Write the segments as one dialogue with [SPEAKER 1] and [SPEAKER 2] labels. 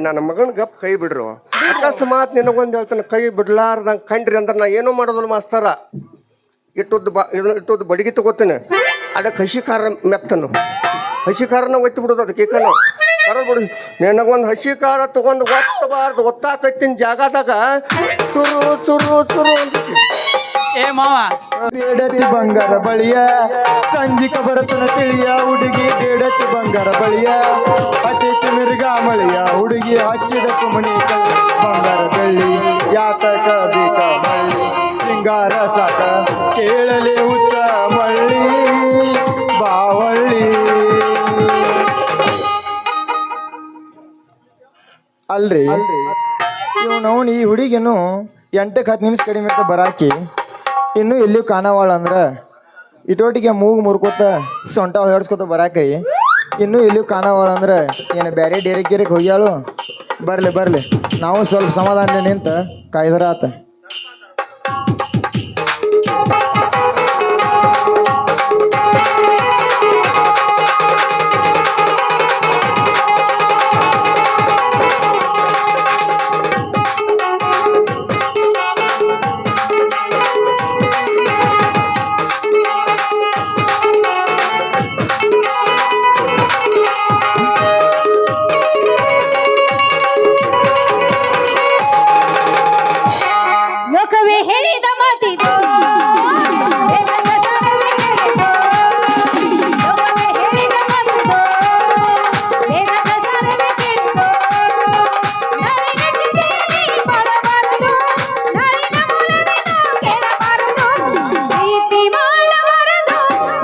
[SPEAKER 1] ನನ್ನ ಮಗನ ಗಪ್ ಕೈ ಬಿಡ್ರು. ಅಕಸ್ಮಾತ್ ನಿನಗೊಂದು ಹೇಳ್ತಾನೆ, ಕೈ ಬಿಡ್ಲಾರ್ದಂಗೆ ಕಂಡ್ರಿ ಅಂದ್ರೆ ನಾ ಏನೂ ಮಾಡೋದಿಲ್ಲ ಮಾಸ್ತರ. ಇಟ್ಟುದ್ದು ಬಡಿಗೆ ತಗೋತೀನಿ, ಅದಕ್ಕೆ ಹಸಿ ಖಾರ ಮೆತ್ತನು, ಹಸಿ ಖಾರನ ಒತ್ತಿ ಬಿಡೋದು. ಅದಕ್ಕೆ ಕೀಕನು ಖಾರ ಬಿಡು. ನಿನಗೊಂದು ಹಸಿ ಖಾರ ತೊಗೊಂಡು ಒತ್ತಬಾರ್ದು, ಒತ್ತಾಕತ್ತಿನ ಜಾಗದಾಗ ಚುರು ಚುರು ಚುರು ಅಂತ.
[SPEAKER 2] ಏ ಮಾವ,
[SPEAKER 3] ಬೇಡತಿ ಬಂಗಾರ ಬಳಿಯ ಸಂಜಿಕ ಬರತನ ತಿಳಿಯ ಹುಡುಗಿ, ಬೇಡತಿ ಬಂಗಾರ ಬಳಿಯ ಅತಿಥಿ ಮಿರ್ಗ ಮಳಿಯ ಹುಡುಗಿ, ಹಚ್ಚಿದ ಕುಮಣಿ ಬಂಗಾರ ಬೆಳ್ಳಿ ಯಾತಕ ಬೇಕ ಮಳ್ಳಿ, ಸಿಂಗಾರ ಸಾಕ ಕೇಳಲಿ ಹುಚ್ಚ ಮಳ್ಳಿ ಬಾವಳ್ಳಿ. ಅಲ್ರಿ ಇವನವನು ಈ ಹುಡುಗಿನು 8-10 ನಿಮಿಷ ಕಡಿಮೆ ಅಂತ ಬರಾಕಿ ಇನ್ನೂ ಎಲ್ಲಿಯೂ ಕಾಣವಾಳ ಅಂದ್ರೆ ಇಟೋಟಿಗೆ ಮೂಗು ಮುರ್ಕೋತ ಸೊಂಟ ಹೇಳ್ಸ್ಕೊತ ಬರಾಕಿ ಇನ್ನೂ ಎಲ್ಲಿಯೂ ಕಾಣವಾಳ ಅಂದ್ರೆ ಏನು ಬೇರೆ ಡೇರೆಗೆ ಹೋಗ್ಯಾಳು. ಬರ್ಲಿ ನಾವು ಸ್ವಲ್ಪ ಸಮಾಧಾನ ನಿಂತ ಕಾಯ್ದರ ಆತ.
[SPEAKER 4] ಲೋಕವೇ ಹೇಳಿದ ಮಾತಿದು, ಲೋಕವೇ ಹೇಳಿದ ಮಾತಿದು, ವೇದದ ಸಾರವೇ ಕೇಳಿದು. ನಾಳಿನ ಚಿಂತೆಯಲ್ಲಿ ಪಡಬಾರದು, ನಾಳಿನ ಮೂಲವೇನು ಕೇಳಬಾರದು. ಪ್ರೀತಿ ಮಾಡಬಾರದು,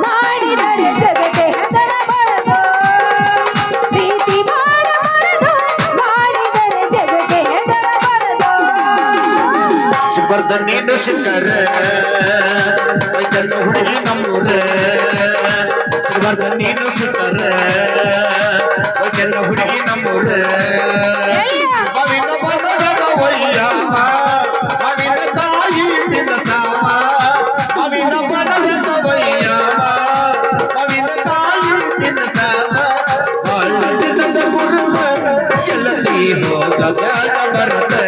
[SPEAKER 4] ಮಾಡಿದರೆ ಜಗಕ್ಕೆ ಹೆದರಬಾರದು. ಪ್ರೀತಿ ಮಾಡಬಾರದು, ಮಾಡಿದರೆ ಜಗಕ್ಕೆ ಹೆದರಬಾರದು.
[SPEAKER 5] ನೀನು ಸಿಕ್ಕರೆ ಹುಡುಗಿ ನಮ್ಮೂರೆ, ನೀನು ಸಿಕ್ಕರೆ ಹುಡುಗಿ ನಮ್ಮೂರೆ. ಅವಿನ ತಾಯಿ ತಿನ್ನಸಾವ, ಅವಿನ ಬಡದ ವಯ್ಯ, ಅವಿನ ತಾಯಿ ತಿನ್ನಸಾವ. ಗುರು ಎಲ್ಲದಿ ಹೋಗ ಬರುತ್ತೆ,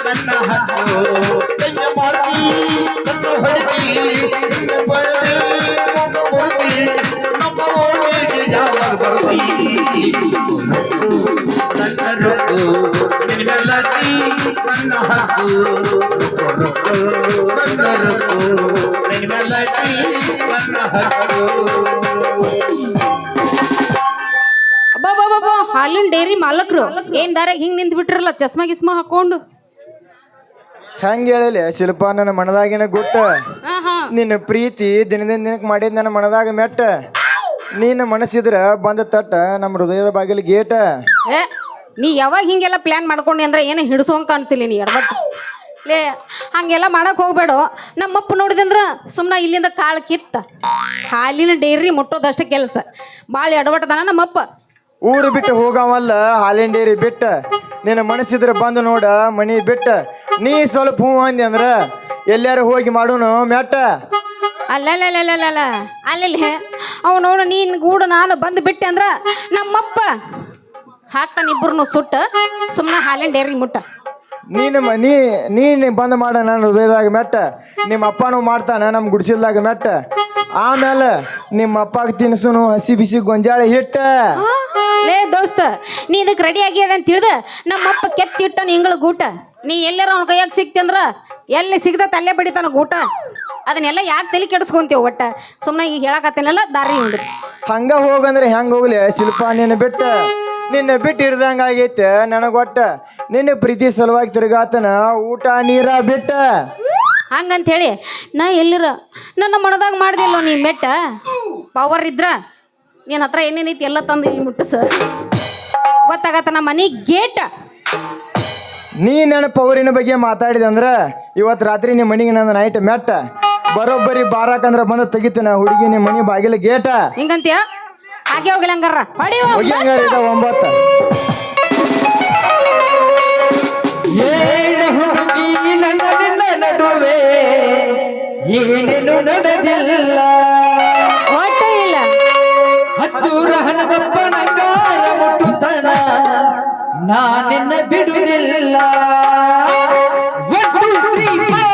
[SPEAKER 5] ನನ್ನ ಹಕ್ಕು ಕೈಯ ಮಾಡ್ತಿ ನನ್ನ ಹೊಡಿತಿ ನಮ್ಮ ಓಣಿಗೆ ಯಾವಾಗ ಬರ್ತಿ. ನನ್ನ ರೊಕ್ಕು ನಿನ್ನೆಲ್ಲತಿ ನನ್ನ ಹಕ್ಕು, ನನ್ನ ರೊಕ್ಕು ನಿನ್ನೆಲ್ಲತಿ ನನ್ನ ಹಕ್ಕು.
[SPEAKER 4] ಅಬ್ಬಬ್ಬಬ್ಬ, ಹಾಲಿನ ಡೈರಿ ಮಾಲಕ್ರು ಏನ್ ದಾರ ಹಿಂಗ್ ನಿಂತ್ ಬಿಟ್ರಲ್ಲ ಚಸ್ಮಾ ಗಿಸ್ಮಾ ಹಾಕೊಂಡು.
[SPEAKER 3] ಹೆಂಗೆ ಹೇಳಲಿ ಶಿಲ್ಪ, ನನ್ನ ಮನದಾಗಿನ ಗುಟ್ಟ ನಿನ್ನ ಪ್ರೀತಿ ದಿನದಿಂದ ದಿನಕ್ಕೆ ಮಾಡಿದ್ ನನ್ನ ಮನದಾಗ ಮೆಟ್ಟ. ನೀನು ಮನಸ್ಸಿದ್ರ ಬಂದ ತಟ್ಟ ನಮ್ಮ ಹೃದಯದ ಬಾಗಿಲು ಗೇಟ.
[SPEAKER 4] ನೀ ಯಾವಾಗ ಹಿಂಗೆಲ್ಲ ಪ್ಲಾನ್ ಮಾಡ್ಕೊಂಡಿ ಅಂದ್ರೆ ಏನೋ ಹಿಡಿಸೋಂಗ್ ಕಾಣ್ತಿಲ್ಲ ನೀ ಎಡಬಟ್ಟು. ಲೇ ಹಂಗೆಲ್ಲ ಮಾಡಕ್ ಹೋಗ್ಬೇಡ. ನಮ್ಮಪ್ಪ ನೋಡಿದಂದ್ರ ಸುಮ್ಮನೆ ಇಲ್ಲಿಂದ ಕಾಳು ಕಿತ್ತ ಹಾಲಿನ ಡೈರಿ ಮುಟ್ಟೋದಷ್ಟೇ ಕೆಲಸ. ಭಾಳ ಎಡಬಟ್ಟದಾನ ನಮ್ಮಪ್ಪ.
[SPEAKER 3] ಊರು ಬಿಟ್ಟು ಹೋಗವಲ್ಲ ಹಾಲಿನ ಡೇರಿ ಬಿಟ್ಟ, ನಿನ್ನ ಮನಸ್ಸಿದ್ರೆ ಬಂದು ನೋಡ ಮನಿ ಬಿಟ್ಟ. ನೀ ಸ್ವಲ್ಪ ಹೂ ಅಂದಿ ಅಂದ್ರ ಎಲ್ಲಾರು ಹೋಗಿ ಮಾಡೋನು ಮೆಟ್ಟ.
[SPEAKER 4] ಅಲ್ಲಲ್ಲ ಅಲ್ಲಿ ಅವನು ನೀನ್ ಗೂಡು ನಾನು ಬಂದು ಬಿಟ್ಟೆ ಅಂದ್ರ ನಮ್ಮಪ್ಪ ಹಾಕ್ತಾನ ಇಬ್ಬರನ್ನು ಸುಟ್ಟ. ಸುಮ್ಮನೆ ಹಾಲಿನ ಡೈರಿ ಮುಟ್ಟ.
[SPEAKER 3] ನೀನು ಬಂದ್ ಮಾಡ ನನ್ನ ಹೃದಯದಾಗ ಮೆಟ್ಟ. ನಿಮ್ಮ ಅಪ್ಪನೂ ಮಾಡ್ತಾನ ನಮ್ಮ ಗುಡಿಸಿಲ್ದಾಗ ಮೆಟ್ಟ. ಆಮೇಲೆ ನಿಮ್ಮ ಅಪ್ಪಗೆ ತಿನ್ಸುನು ಹಸಿ ಬಿಸಿ ಗೊಂಜಾಳ ಹಿಟ್ಟ.
[SPEAKER 4] ಲೇ ದೋಸ್ತ, ನೀ ಇದಕ್ಕೆ ರೆಡಿ ಆಗ್ಯದ ಅಂತ ತಿಳಿದ ನಮ್ಮಪ್ಪ ಕೆತ್ತಿಟ್ಟನು ಇಂಗಳ ಗೂಟ. ನೀ ಎಲ್ಲಾರ ಅವ್ನ ಕೈಯಾಗ ಸಿಕ್ತಂದ್ರ ಎಲ್ಲಿ ಸಿಗ್ದತ್ತ ಅಲ್ಲೇ ಬಡಿತಾನ ಗೂಟ. ಅದನ್ನೆಲ್ಲ ಯಾಕೆ ತಲೆ ಕೆಡಿಸ್ಕೊಂತೀವಿ? ಒಟ್ಟ ಸುಮ್ಮನೆ ಈಗ ಹೇಳಕತ್ತೇನಲ್ಲ ದಾರಿ ಉಂಡ್ರಿ.
[SPEAKER 3] ಹಂಗ ಹೋಗಂದ್ರೆ ಹೆಂಗ ಹೋಗ್ಲಿ ಶಿಲ್ಪ, ನಿನ್ನ ಬಿಟ್ಟು ಇರ್ದಂಗ ಆಗೈತೆ ನನಗೊಟ್ಟ. ನಿನ್ನ ಪ್ರೀತಿ ಸಲುವಾಗಿ ತಿರುಗಾತನ ಊಟ ನೀರ ಬಿಟ್ಟ.
[SPEAKER 4] ಹಂಗಂತ ಹೇಳಿ ನಾ ಎಲ್ಲಿರ ನನ್ನ ಮನದಾಗ ಮಾಡ್ದಿಲ್ಲ ನೀ ಮೆಟ್ಟ ಪವರ್ ಇದ್ರ ನಿನ್ನ ಹತ್ರ ಏನೇನೈತಿ ಎಲ್ಲ ತಂದು ಇಲ್ಲಿ ಮುಟ್ಟಸ ಗೊತ್ತಾಗತ್ತ ನಮ್ಮ ಮನೆ ಗೇಟ್.
[SPEAKER 3] ನೀ ನನ್ನ ಪೌರಿನ ಬಗ್ಗೆ ಮಾತಾಡಿದೆ ಅಂದ್ರೆ ಇವತ್ತು ರಾತ್ರಿ ನಿಮ್ಮ ಮನೆಗೆ ನನ್ನ ನೈಟ್ ಮೆಟ್ಟ ಬರೋಬ್ಬರಿ ಬಾರಾಕಂದ್ರೆ ಬಂದು ತೆಗಿತೇನೆ ಹುಡುಗಿ ನಿಮ್ಮ ಮನೆ ಬಾಗಿಲು ಗೇಟ.
[SPEAKER 4] ಹಿಂಗಂತೀಯ ಹಾಗೆ ಹೋಗಿಲ್ಲ ಹಂಗಾರ
[SPEAKER 3] ಹೋಗಿ ಹಂಗಾರ ಇದ 9.
[SPEAKER 2] ಹುಡುಗಿ ನನ್ನ ನಿನ್ನ ನಡುವೆ ಏನೇನು ನಡೆದಿಲ್ಲ
[SPEAKER 4] ಒಟ್ಟ ಇಲ್ಲ
[SPEAKER 2] ಹತ್ತೂರ ಹಣದಪ್ಪ ನಂಗಾರ ಮುಟ್ಟುತನ ನಾನಿನ್ನ ಬಿಡುವುದಿಲ್ಲ. 1 2 3 4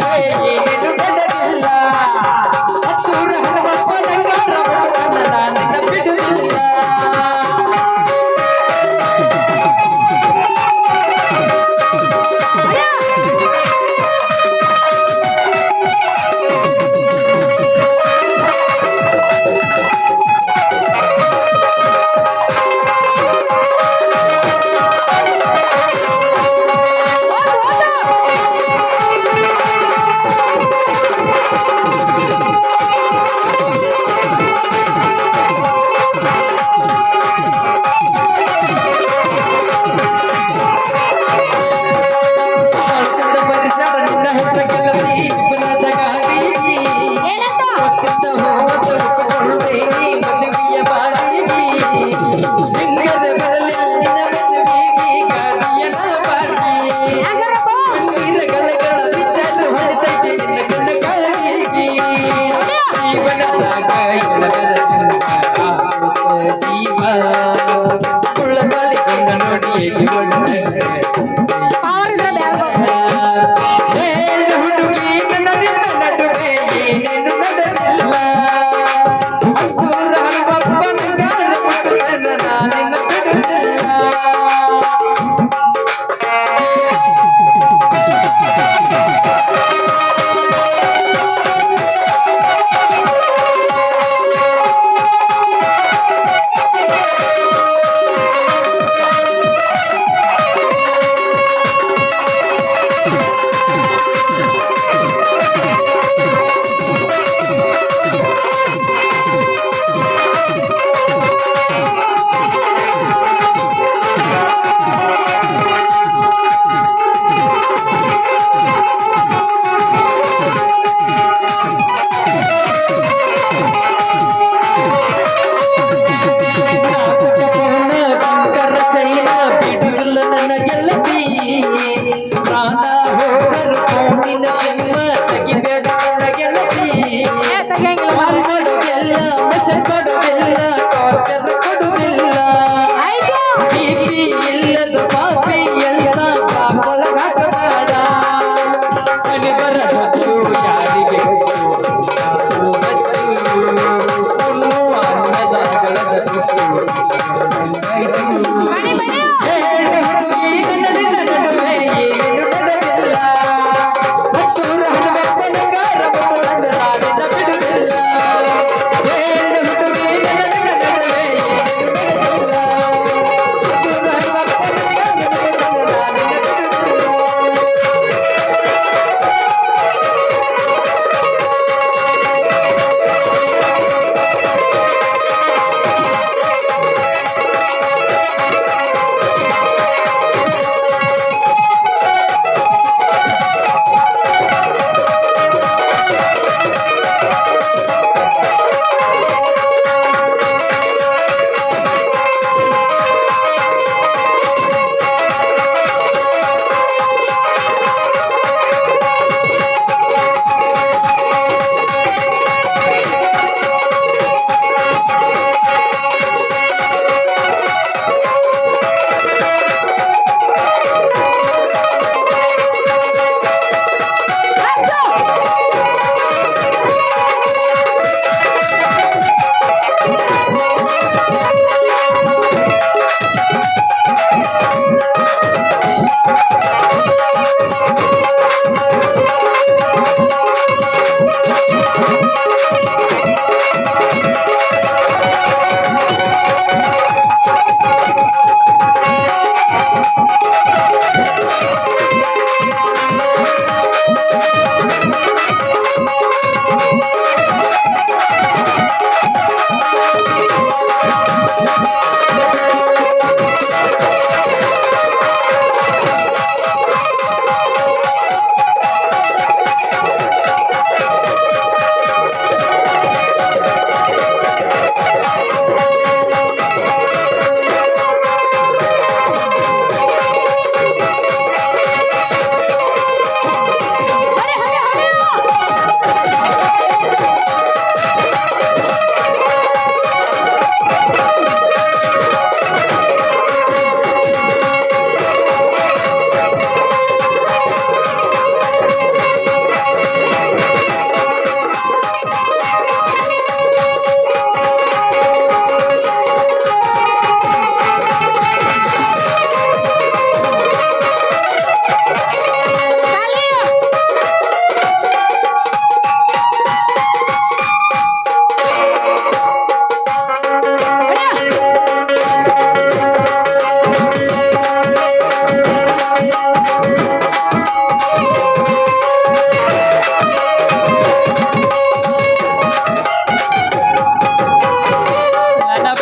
[SPEAKER 3] ¡Ay,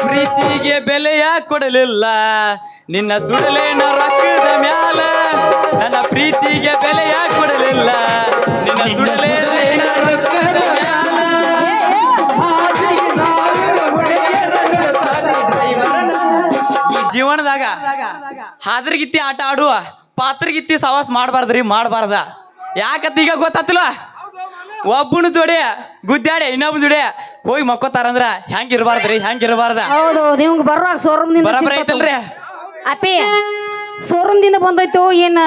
[SPEAKER 6] ಪ್ರೀತಿಗೆ ಬೆಲೆಯ ಕೊಡಲಿಲ್ಲ ನಿನ್ನ ಸುಡಲೇನ ರಕ್ತದ ಮ್ಯಾಲ ನನ್ನ ಪ್ರೀತಿಗೆ ಬೆಲೆಯ ಕೊಡಲಿಲ್ಲ ನಿನ್ನ ಸುಡಲೇನ ರಕ್ತದ ಮ್ಯಾಲ ಈ ಜೀವನದಾಗ ಹಾದ್ರಗಿತ್ತಿ ಆಟ ಆಡುವ ಪಾತ್ರಗಿತ್ತಿ ಸವಾಸ ಮಾಡಬಾರ್ದ್ರಿ ಮಾಡಬಾರ್ದ ಯಾಕಂತ ಈಗ ಗೊತ್ತಾತಿಲ್ಲ ಒಬ್ಬನ ಜೋಡಿ ಗುದ್ದಾಡಿ ಇನ್ನೊಬ್ಬನ ಜೋಡಿ ಹೋಗಿ ಮಕ್ಕೋತಾರಂದ್ರ ಹೆಂಗಿರ್ಬಾರ್ದ್ರಿ ಹೆಂಗಿರ್ಬಾರ್ದ
[SPEAKER 4] ಹೌದು ನಿಮ್ಗೆ ಬರುವಾಗ ಶೋರೂಮ್ದಿಂದ
[SPEAKER 6] ಬರಾಬರ ಐತಲ್ರಿ
[SPEAKER 4] ಅಪ್ಪಿ ಶೋರೂಮ್ದಿಂದ ಬಂದೈತು ಏನ್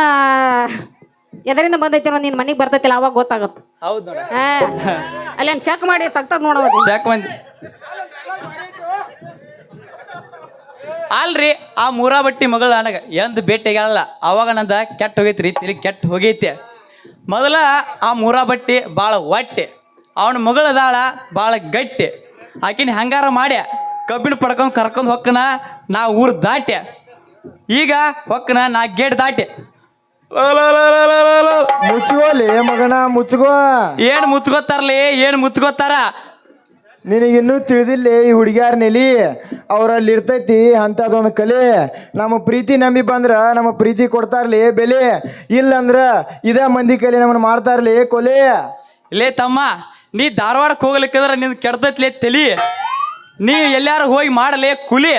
[SPEAKER 4] ಎದರಿಂದ ಬಂದೈತಿ ನಿನ್ ಮನೆಗೆ ಬರ್ತೈತಿಲ್ಲ ಅವಾಗ ಗೊತ್ತಾಗತ್ತೆ
[SPEAKER 6] ಹೌದು ನೋಡ
[SPEAKER 4] ಅಲ್ಲೇನ್ ಚೆಕ್ ಮಾಡಿ ತಗ್ತಾಗ ನೋಡೋದು
[SPEAKER 6] ಯಾಕೆ ಮಂದಿ ಅಲ್ರಿ ಆ ಮೂರಾ ಬಟ್ಟಿ ಮಗಳ ನನಗ ಎಂದ್ ಭೇಟಿಯಾಗಲ್ಲ ಅವಾಗ ನಂದ ಕೆಟ್ಟ ಹೋಗೈತ್ರಿ ತಿಳಿ ಕೆಟ್ಟ ಹೋಗೈತಿ ಮೊದಲ ಆ ಮೂರಾ ಬಟ್ಟಿ ಭಾಳ ಒಟ್ಟೆ ಅವನ ಮಗಳದಾಳ ಭಾಳ ಗಟ್ಟಿ ಆಕಿನ ಹಂಗಾರ ಮಾಡ್ಯ ಕಬ್ಬಿನ ಪಡ್ಕೊಂಡು ಕರ್ಕೊಂಡು ಹೊಕ್ಕನ ನಾ ಊರು ದಾಟ್ಯ ಈಗ ಹೊಕ್ಕನ ನಾ ಗೇಟ್ ದಾಟೆ
[SPEAKER 3] ಮುಚ್ಕೋಲಿ ಮಗನ ಮುಚ್ಕೋ.
[SPEAKER 6] ಏನು ಮುತ್ಕೋತಾರಲಿ ಏನು ಮುತ್ಕೋತಾರ
[SPEAKER 3] ನಿನಗಿನ್ನೂ ತಿಳಿದಿಲ್ಲ ಈ ಹುಡುಗ್ಯಾರ ನೆಲಿ ಅವರಲ್ಲಿ ಇರ್ತೈತಿ ಅಂಥದ್ದೊಂದು ಕಲೆ. ನಮ್ಮ ಪ್ರೀತಿ ನಂಬಿ ಬಂದ್ರ ನಮ್ಮ ಪ್ರೀತಿ ಕೊಡ್ತಾರ್ಲಿ ಬೆಲೆ, ಇಲ್ಲಂದ್ರ ಇದೇ ಮಂದಿ ಕಲೆ ನಮ್ಮನ್ನ ಮಾಡ್ತಾರ್ಲಿ ಕೊಲೆ.
[SPEAKER 6] ಲೇ ತಮ್ಮ ನೀ ಧಾರವಾಡಕ್ಕೆ ಹೋಗ್ಲಿಕ್ಕಂದ್ರೆ ನಿನ್ ಕೆಡ್ತೈತ್ಲೇ ತಲಿ, ನೀ ಎಲ್ಲಾರು ಹೋಗಿ ಮಾಡಲೇ ಕುಲಿ.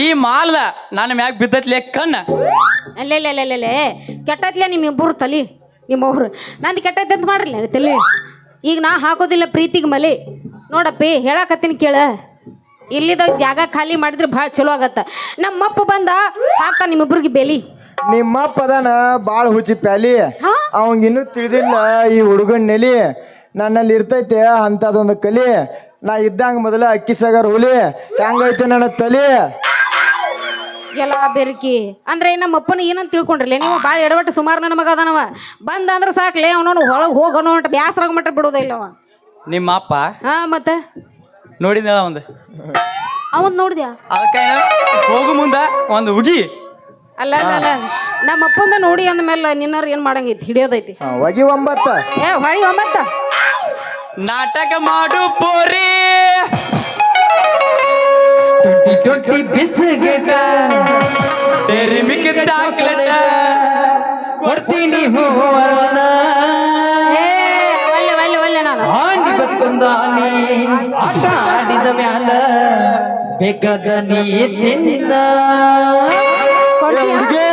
[SPEAKER 6] ಈ ಮಾಲ್ದ ನನ್ನ ಮ್ಯಾಗ ಬಿದ್ದೈತ್ಲೇ ಕಣ್ಣ.
[SPEAKER 4] ಅಲ್ಲೇ ಕೆಟ್ಟತ್ಲೆ ನಿಮ್ಮಿಬ್ಬರು ತಲಿ ನಿಮ್ಮವ್ರು ನಂದು ಕೆಟ್ಟೈತೆ ಅಂತ ಮಾಡ್ರಲ್ಲ ತಲಿ. ಈಗ ನಾ ಹಾಕೋದಿಲ್ಲ ಪ್ರೀತಿಗೆ ಮಲೆ ನೋಡಪ್ಪಿ ಹೇಳಕತ್ತೀನಿ ಕೇಳ. ಇಲ್ಲಿದ ಜಾಗ ಖಾಲಿ ಮಾಡಿದ್ರೆ ಭಾಳ ಚಲೋ ಆಗತ್ತ. ನಮ್ಮಪ್ಪ ಬಂದ ಹಾಕ ನಿಮ್ಮಿಬ್ರಿಗೆ ಬೆಲಿ.
[SPEAKER 3] ನಿಮ್ಮಪ್ಪ ಅದಾನ ಭಾಳ ಹುಚ್ಚಿ ಪ್ಯಾಲಿ, ಅವಂಗಿನ್ನೂ ತಿಳಿದಿಲ್ಲ ಈ ಹುಡುಗನ ನೆಲಿ ನನ್ನಲ್ಲಿ ಇರ್ತೈತೆ ಅಂಥದ್ದೊಂದು ಕಲಿ. ನಾ ಇದ್ದಂಗ ಮೊದಲ ಅಕ್ಕಿ ಸಾಗರ್ ಹುಲಿ ಹೆಂಗೈತೆ ನನ್ನ ತಲಿ.
[SPEAKER 4] ಎಲ್ಲ ಬೆರಕಿ ಅಂದ್ರೆ ನಮ್ಮಪ್ಪನ ಏನಂತ ತಿಳ್ಕೊಂಡ್ರಲ್ಲ ನೀವು. ಭಾಳ ಎಡವಟ್ಟು ಸುಮಾರು ನನ್ನ ಮಗ ಅದಾನವ. ಬಂದ ಅಂದ್ರೆ ಸಾಕ್ಲೆ ಅವನವನು ಹೊಳಗೆ ಹೋಗೋನು ಅಂತ ಬ್ಯಾಸರಾಗ ಮಟ್ಟ ಬಿಡೋದೇ ಇಲ್ಲವ.
[SPEAKER 6] ನಿಮ್ಮ ಅಪ್ಪ
[SPEAKER 4] ಹಾ ಮತ್ತೆ
[SPEAKER 6] ನೋಡಿದ ಒಂದು
[SPEAKER 4] ಅವನ್ ನೋಡಿದ್ಯಾ?
[SPEAKER 6] ಅದಕ್ಕೆ ಹೋಗು ಮುಂದ ಒಂದು ಹುಗಿ
[SPEAKER 4] ಅಲ್ಲ ಅಲ್ಲ ನಮ್ಮ ಅಪ್ಪಂದ ನೋಡಿ ಅಂದ್ಮೇಲೆ ನಿನ್ನವ್ರು ಏನ್ ಮಾಡಂಗೈತಿ ಹಿಡಿಯೋದೈತಿ.
[SPEAKER 3] ಒಗಿ 9
[SPEAKER 4] ಏ ಹೊಳಿ 9
[SPEAKER 6] ನಾಟಕ ಮಾಡು ಪೋರಿ
[SPEAKER 2] 20 ಬಿಸ್ಕೆಟ್
[SPEAKER 6] ಡೈರಿ ಮಿಲ್ಕ್ ಚಾಕ್ಲೇಟ್
[SPEAKER 2] ಕೊಡ್ತೀನಿ ಹೂವರ್ಣ
[SPEAKER 4] ಏ ಒಲ್ಲೆ ಒಲ್ಲೆ ಒಲ್ಲೆ ನಾನು
[SPEAKER 2] ಆಂಡಿ ಬತ್ತೊಂದ ಆನೆ ಆಟ ಆಡಿದ ಮ್ಯಾಲ ಬೇಕಾದ ನೀ ತಿನ್ನ
[SPEAKER 3] ಹುಡುಗಿ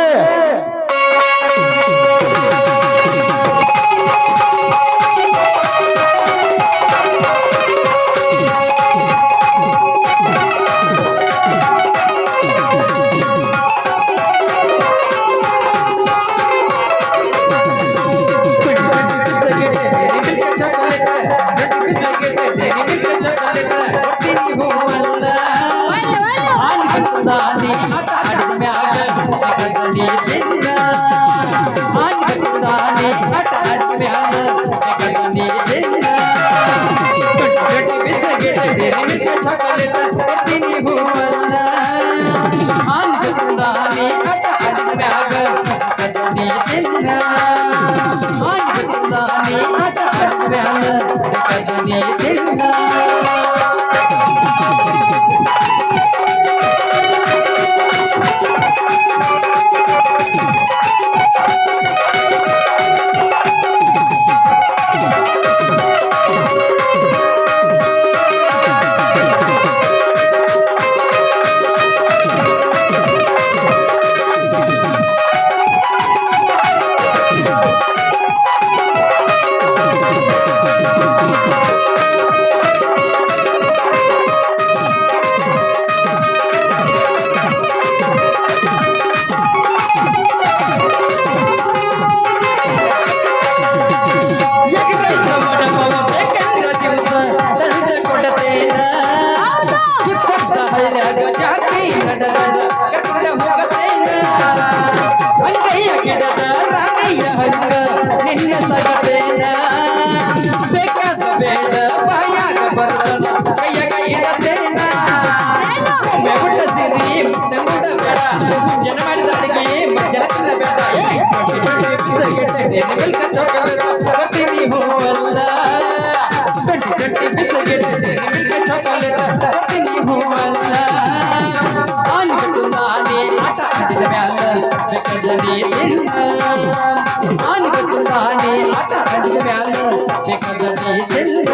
[SPEAKER 2] ಆಟ ಆಡಿದ ಮ್ಯಾಲ ಬೇಕಾದ ನೀ ತಿನ್ನ ಮ್ಯಾಲ ಬೇಕಾದ ನೀ ತಿನ್ನ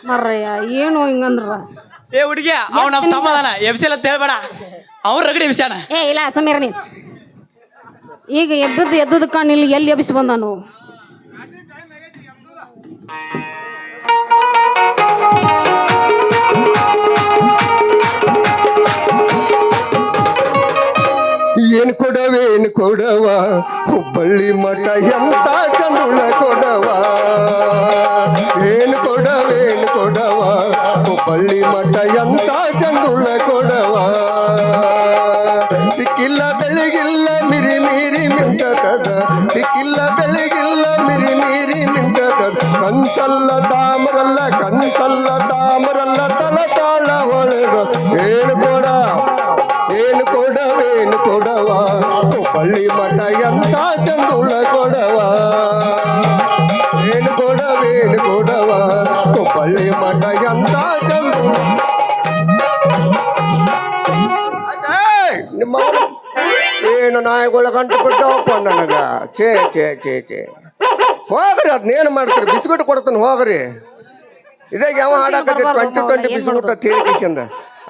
[SPEAKER 4] ಮರ್ರಯ್ಯ ಏನು ಹಿಂಗಂದ್ರ
[SPEAKER 6] ಏ ಹುಡುಗಿ ಅವ್ ನಮ್ಮ ತಮ್ಮದಾನ ಎಬ್ಸಿಲ್ಲ ಅಂತ ಹೇಳ್ಬೇಡ ಅವ್ರ ರಗಡಿ ಎಬ್ಸ್ಯಾನ.
[SPEAKER 4] ಏ ಇಲ್ಲ ಸಮೀರ ನೀ ಈಗ ಎದ್ದದ ಕಣ್ಣಿಲ್ಲಿ ಎಲ್ಲಿ ಎಬ್ಬಿಸಿ ಬಂದಾನು
[SPEAKER 1] ಏನ್ ಕೊಡವ ಹುಬ್ಬಳ್ಳಿ ಮಠ ಎಂತ ಚಂದುಳ ಕೊಡವ ಏನ್ ಕೊಡವ ಹುಬ್ಬಳ್ಳಿ ಮಠ ಎಂತ ಚಂದುಳ ಕೊಡವ ದಿಕ್ಕಿಲ್ಲ ಬೆಳಗಿಲ್ಲ ಮಿರಿ ಮಿರಿ ಮಿಂಟದ ದಿಕ್ಕಿಲ್ಲ ಬೆಳಗಿಲ್ಲ ಮಿರಿ ಮಿರಿ ಮಿಂಟದ ಕಂಚಲ್ಲ ತಾಮರಲ್ಲ ತಲ ತಾಳ ಒಳಗ ಏನ್ ಕೊಡವ ಹುಬ್ಬಳ್ಳಿ ಮಠ ಎಂತ ಚಂದುಳ ಕೊಡವ ಏನ್ ಕೊಡವ ಹುಬ್ಬಳ್ಳಿ ಮಠ ಎಂತ ಚಂದುಳ ನಿಮ್ಮ ಏನು ನಾಯಿಗಳ ಗಂಟು ಬಿದ್ದವಪ್ಪ ನನಗ ಛೇ ಹೋಗ್ರಿ ಅದನ್ನೇನು ಮಾಡ್ತೀರಿ ಬಿಸ್ಕಿಟ್ ಕೊಡ್ತಾನೆ ಹೋಗ್ರಿ ಇದಾಗ ಯಾವ ಹಾಡಾಕತಿ 2020 ಬಿಸ್ಕಿಟ್ ತೇಲಿಕಿಸಿಂದ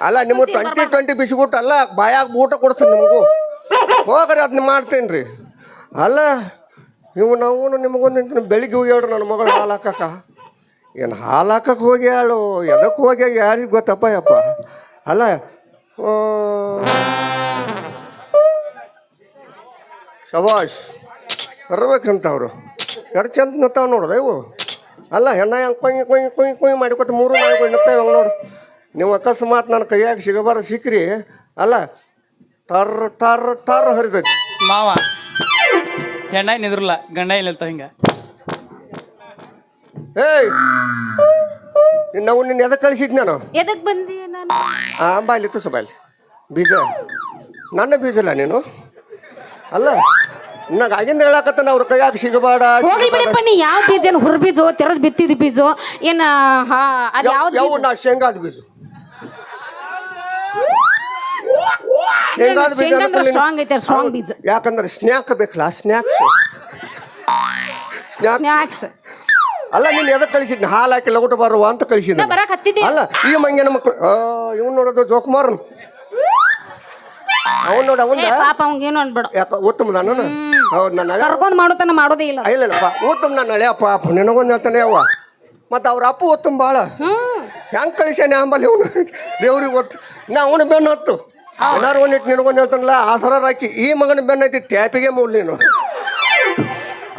[SPEAKER 1] ಅಲ್ಲ ನಿಮಗೆ 2020 ಬಿಸ್ಕಿಟ್ ಅಲ್ಲ ಬಾಯಾಗ ಊಟ ಕೊಡ್ತೀನಿ ನಿಮಗೂ ಹೋಗ್ರಿ ಅದನ್ನ ಮಾಡ್ತೇನೆ ರೀ ಅಲ್ಲ ನಾವು ನಿಮಗೊಂದು ಬೆಳಿಗ್ಗೆ ಹೋಗಿ ಹೇಳ್ರಿ ನನ್ನ ಮಗಳು ಹಾಲು ಹಾಕಕ್ಕ ಏನು ಹಾಲು ಹಾಕಕ್ಕೆ ಹೋಗಿ ಹೇಳು ಎದಕ್ಕೆ ಹೋಗಿ ಯಾರಿಗೆ ಗೊತ್ತಪ್ಪ ಯಪ್ಪ ಅಲ್ಲ ಶಬಾಷ್ ಬರ್ಬೇಕಂತ ಅವರು ಎರಡು ಚಂದ ನಿಂತಾವ ನೋಡ್ದೆ ಇವು ಅಲ್ಲ ಹೆಣ್ಣ ಹೆಂಗೆ ಕೊಯ್ ಮಾಡಿಕೊತ 3 ನಾಯಿಗಳು ನಿಂತಾವ ಹಂಗೆ ನೋಡು ನೀವು ಅಕಸ್ಮಾತ್ ನನ್ನ ಕೈಯಾಗ ಸಿಗಬಾರ ಸಿಕ್ಕ್ರಿ ಅಲ್ಲ ಟರ್ ಹರಿದೈತಿ
[SPEAKER 6] ಮಾವ ಹೆಣ್ಣ ನಿದ್ರಲ್ಲ ಗಂಡ ಇಲ್ಲ ಹಿಂಗ
[SPEAKER 1] ಏಯ್ ನಾವು ನಿನ್ನ ಎದಕ್ಕೆ ಕಳಿಸಿದ್ ನಾನು
[SPEAKER 4] ಎದಕ್ ಬಂದಿ ನಾನು
[SPEAKER 1] ಬಾಯ್ಲಿ ತುಸ ಬಾಯ್ಲಿ ಬೀಜ ನನ್ನ ಬೀಜ ಇಲ್ಲ ನೀನು ಅಲ್ಲ ನನಗೆ ಆಗಿಂದ ಹೇಳಕತ್ತಾನ ಅವ್ರ ಕೈಯಾಗ ಸಿಗಬೇಡ
[SPEAKER 4] ಹೋಗ್ಲಿ ಬಿಡಪ್ಪ ನೀ ಯಾವ ಬೀಜ ಹುರ್ ಬೀಜೋ ತೆರದ್ ಬಿತ್ತಿದ ಬೀಜೋ ಏನ ಅದು ಯಾವ್ದು
[SPEAKER 1] ಯಾವ ನಾ ಶೇಂಗಾದ ಬೀಜ ಶೇಂಗಾದ ಬೀಜ
[SPEAKER 4] ಸ್ಟ್ರಾಂಗ್ ಐತೆ ಸ್ಟ್ರಾಂಗ್ ಬೀಜ
[SPEAKER 1] ಯಾಕಂದ್ರೆ ಸ್ನ್ಯಾಕ್ ಬೇಕಲ್ಲ ಸ್ನ್ಯಾಕ್ಸ್
[SPEAKER 4] ಸ್ನ್ಯಾಕ್ಸ್
[SPEAKER 1] ಅಲ್ಲ ನೀನು ಎದಕ್ಕೆ ಕಳಿಸಿದ್ನಿ ಹಾಲು ಹಾಕಿ ಲಗುಟ ಬರುವ ಅಂತ ಕಳಿಸಿದ್ನಿ
[SPEAKER 4] ಬರಕ್ ಹತ್ತಿದ್ದೆ
[SPEAKER 1] ಅಲ್ಲ ಈ ಮಂಗಿನ ಮಕ್ಕಳು ಇವ್ನು ನೋಡೋದು ಜೋಕುಮಾರನ್ ಅವನ್ ನೋಡ ಅವನ್
[SPEAKER 4] ಪಾಪ ಅವಂಗೇನು ಅನ್ಬೇಡ
[SPEAKER 1] ಯಾಕ ಉತ್ತಮ ನಾನು ಹೌದು ನನ್ನ ಹಳೆ
[SPEAKER 4] ಕರ್ಕೊಂಡ್ ಮಾಡೋತನ ಮಾಡೋದೇ ಇಲ್ಲ
[SPEAKER 1] ಇಲ್ಲಪ್ಪ ಉತ್ತಮ ನನ್ನ ಹಳೆ ಅಪ್ಪ ನಿನಗೊಂದು ಹೇಳ್ತಾನೆ ಅವ್ವ ಮತ್ತು ಅವ್ರ ಅಪ್ಪ ಉತ್ತಮ ಭಾಳ ಹೆಂಗೆ ಕಳಿಸ್ಯಾನೆ ಅಂಬಲ್ಲಿ ಇವನು ದೇವ್ರಿಗೆ ಗೊತ್ತು ನಾ ಅವನು ಬೆನ್ನು ಹೊತ್ತು ಏನಾರು ಒಂದಿಟ್ಟು ನಿನಗೊಂದು ಹೇಳ್ತಾನಲ್ಲ ಆಸರ ಹಾಕಿ ಈ ಮಗನ ಬೆನ್ನ ಐತಿ ಟ್ಯಾಪಿಗೆ ಮೂಲ್ ನೀನು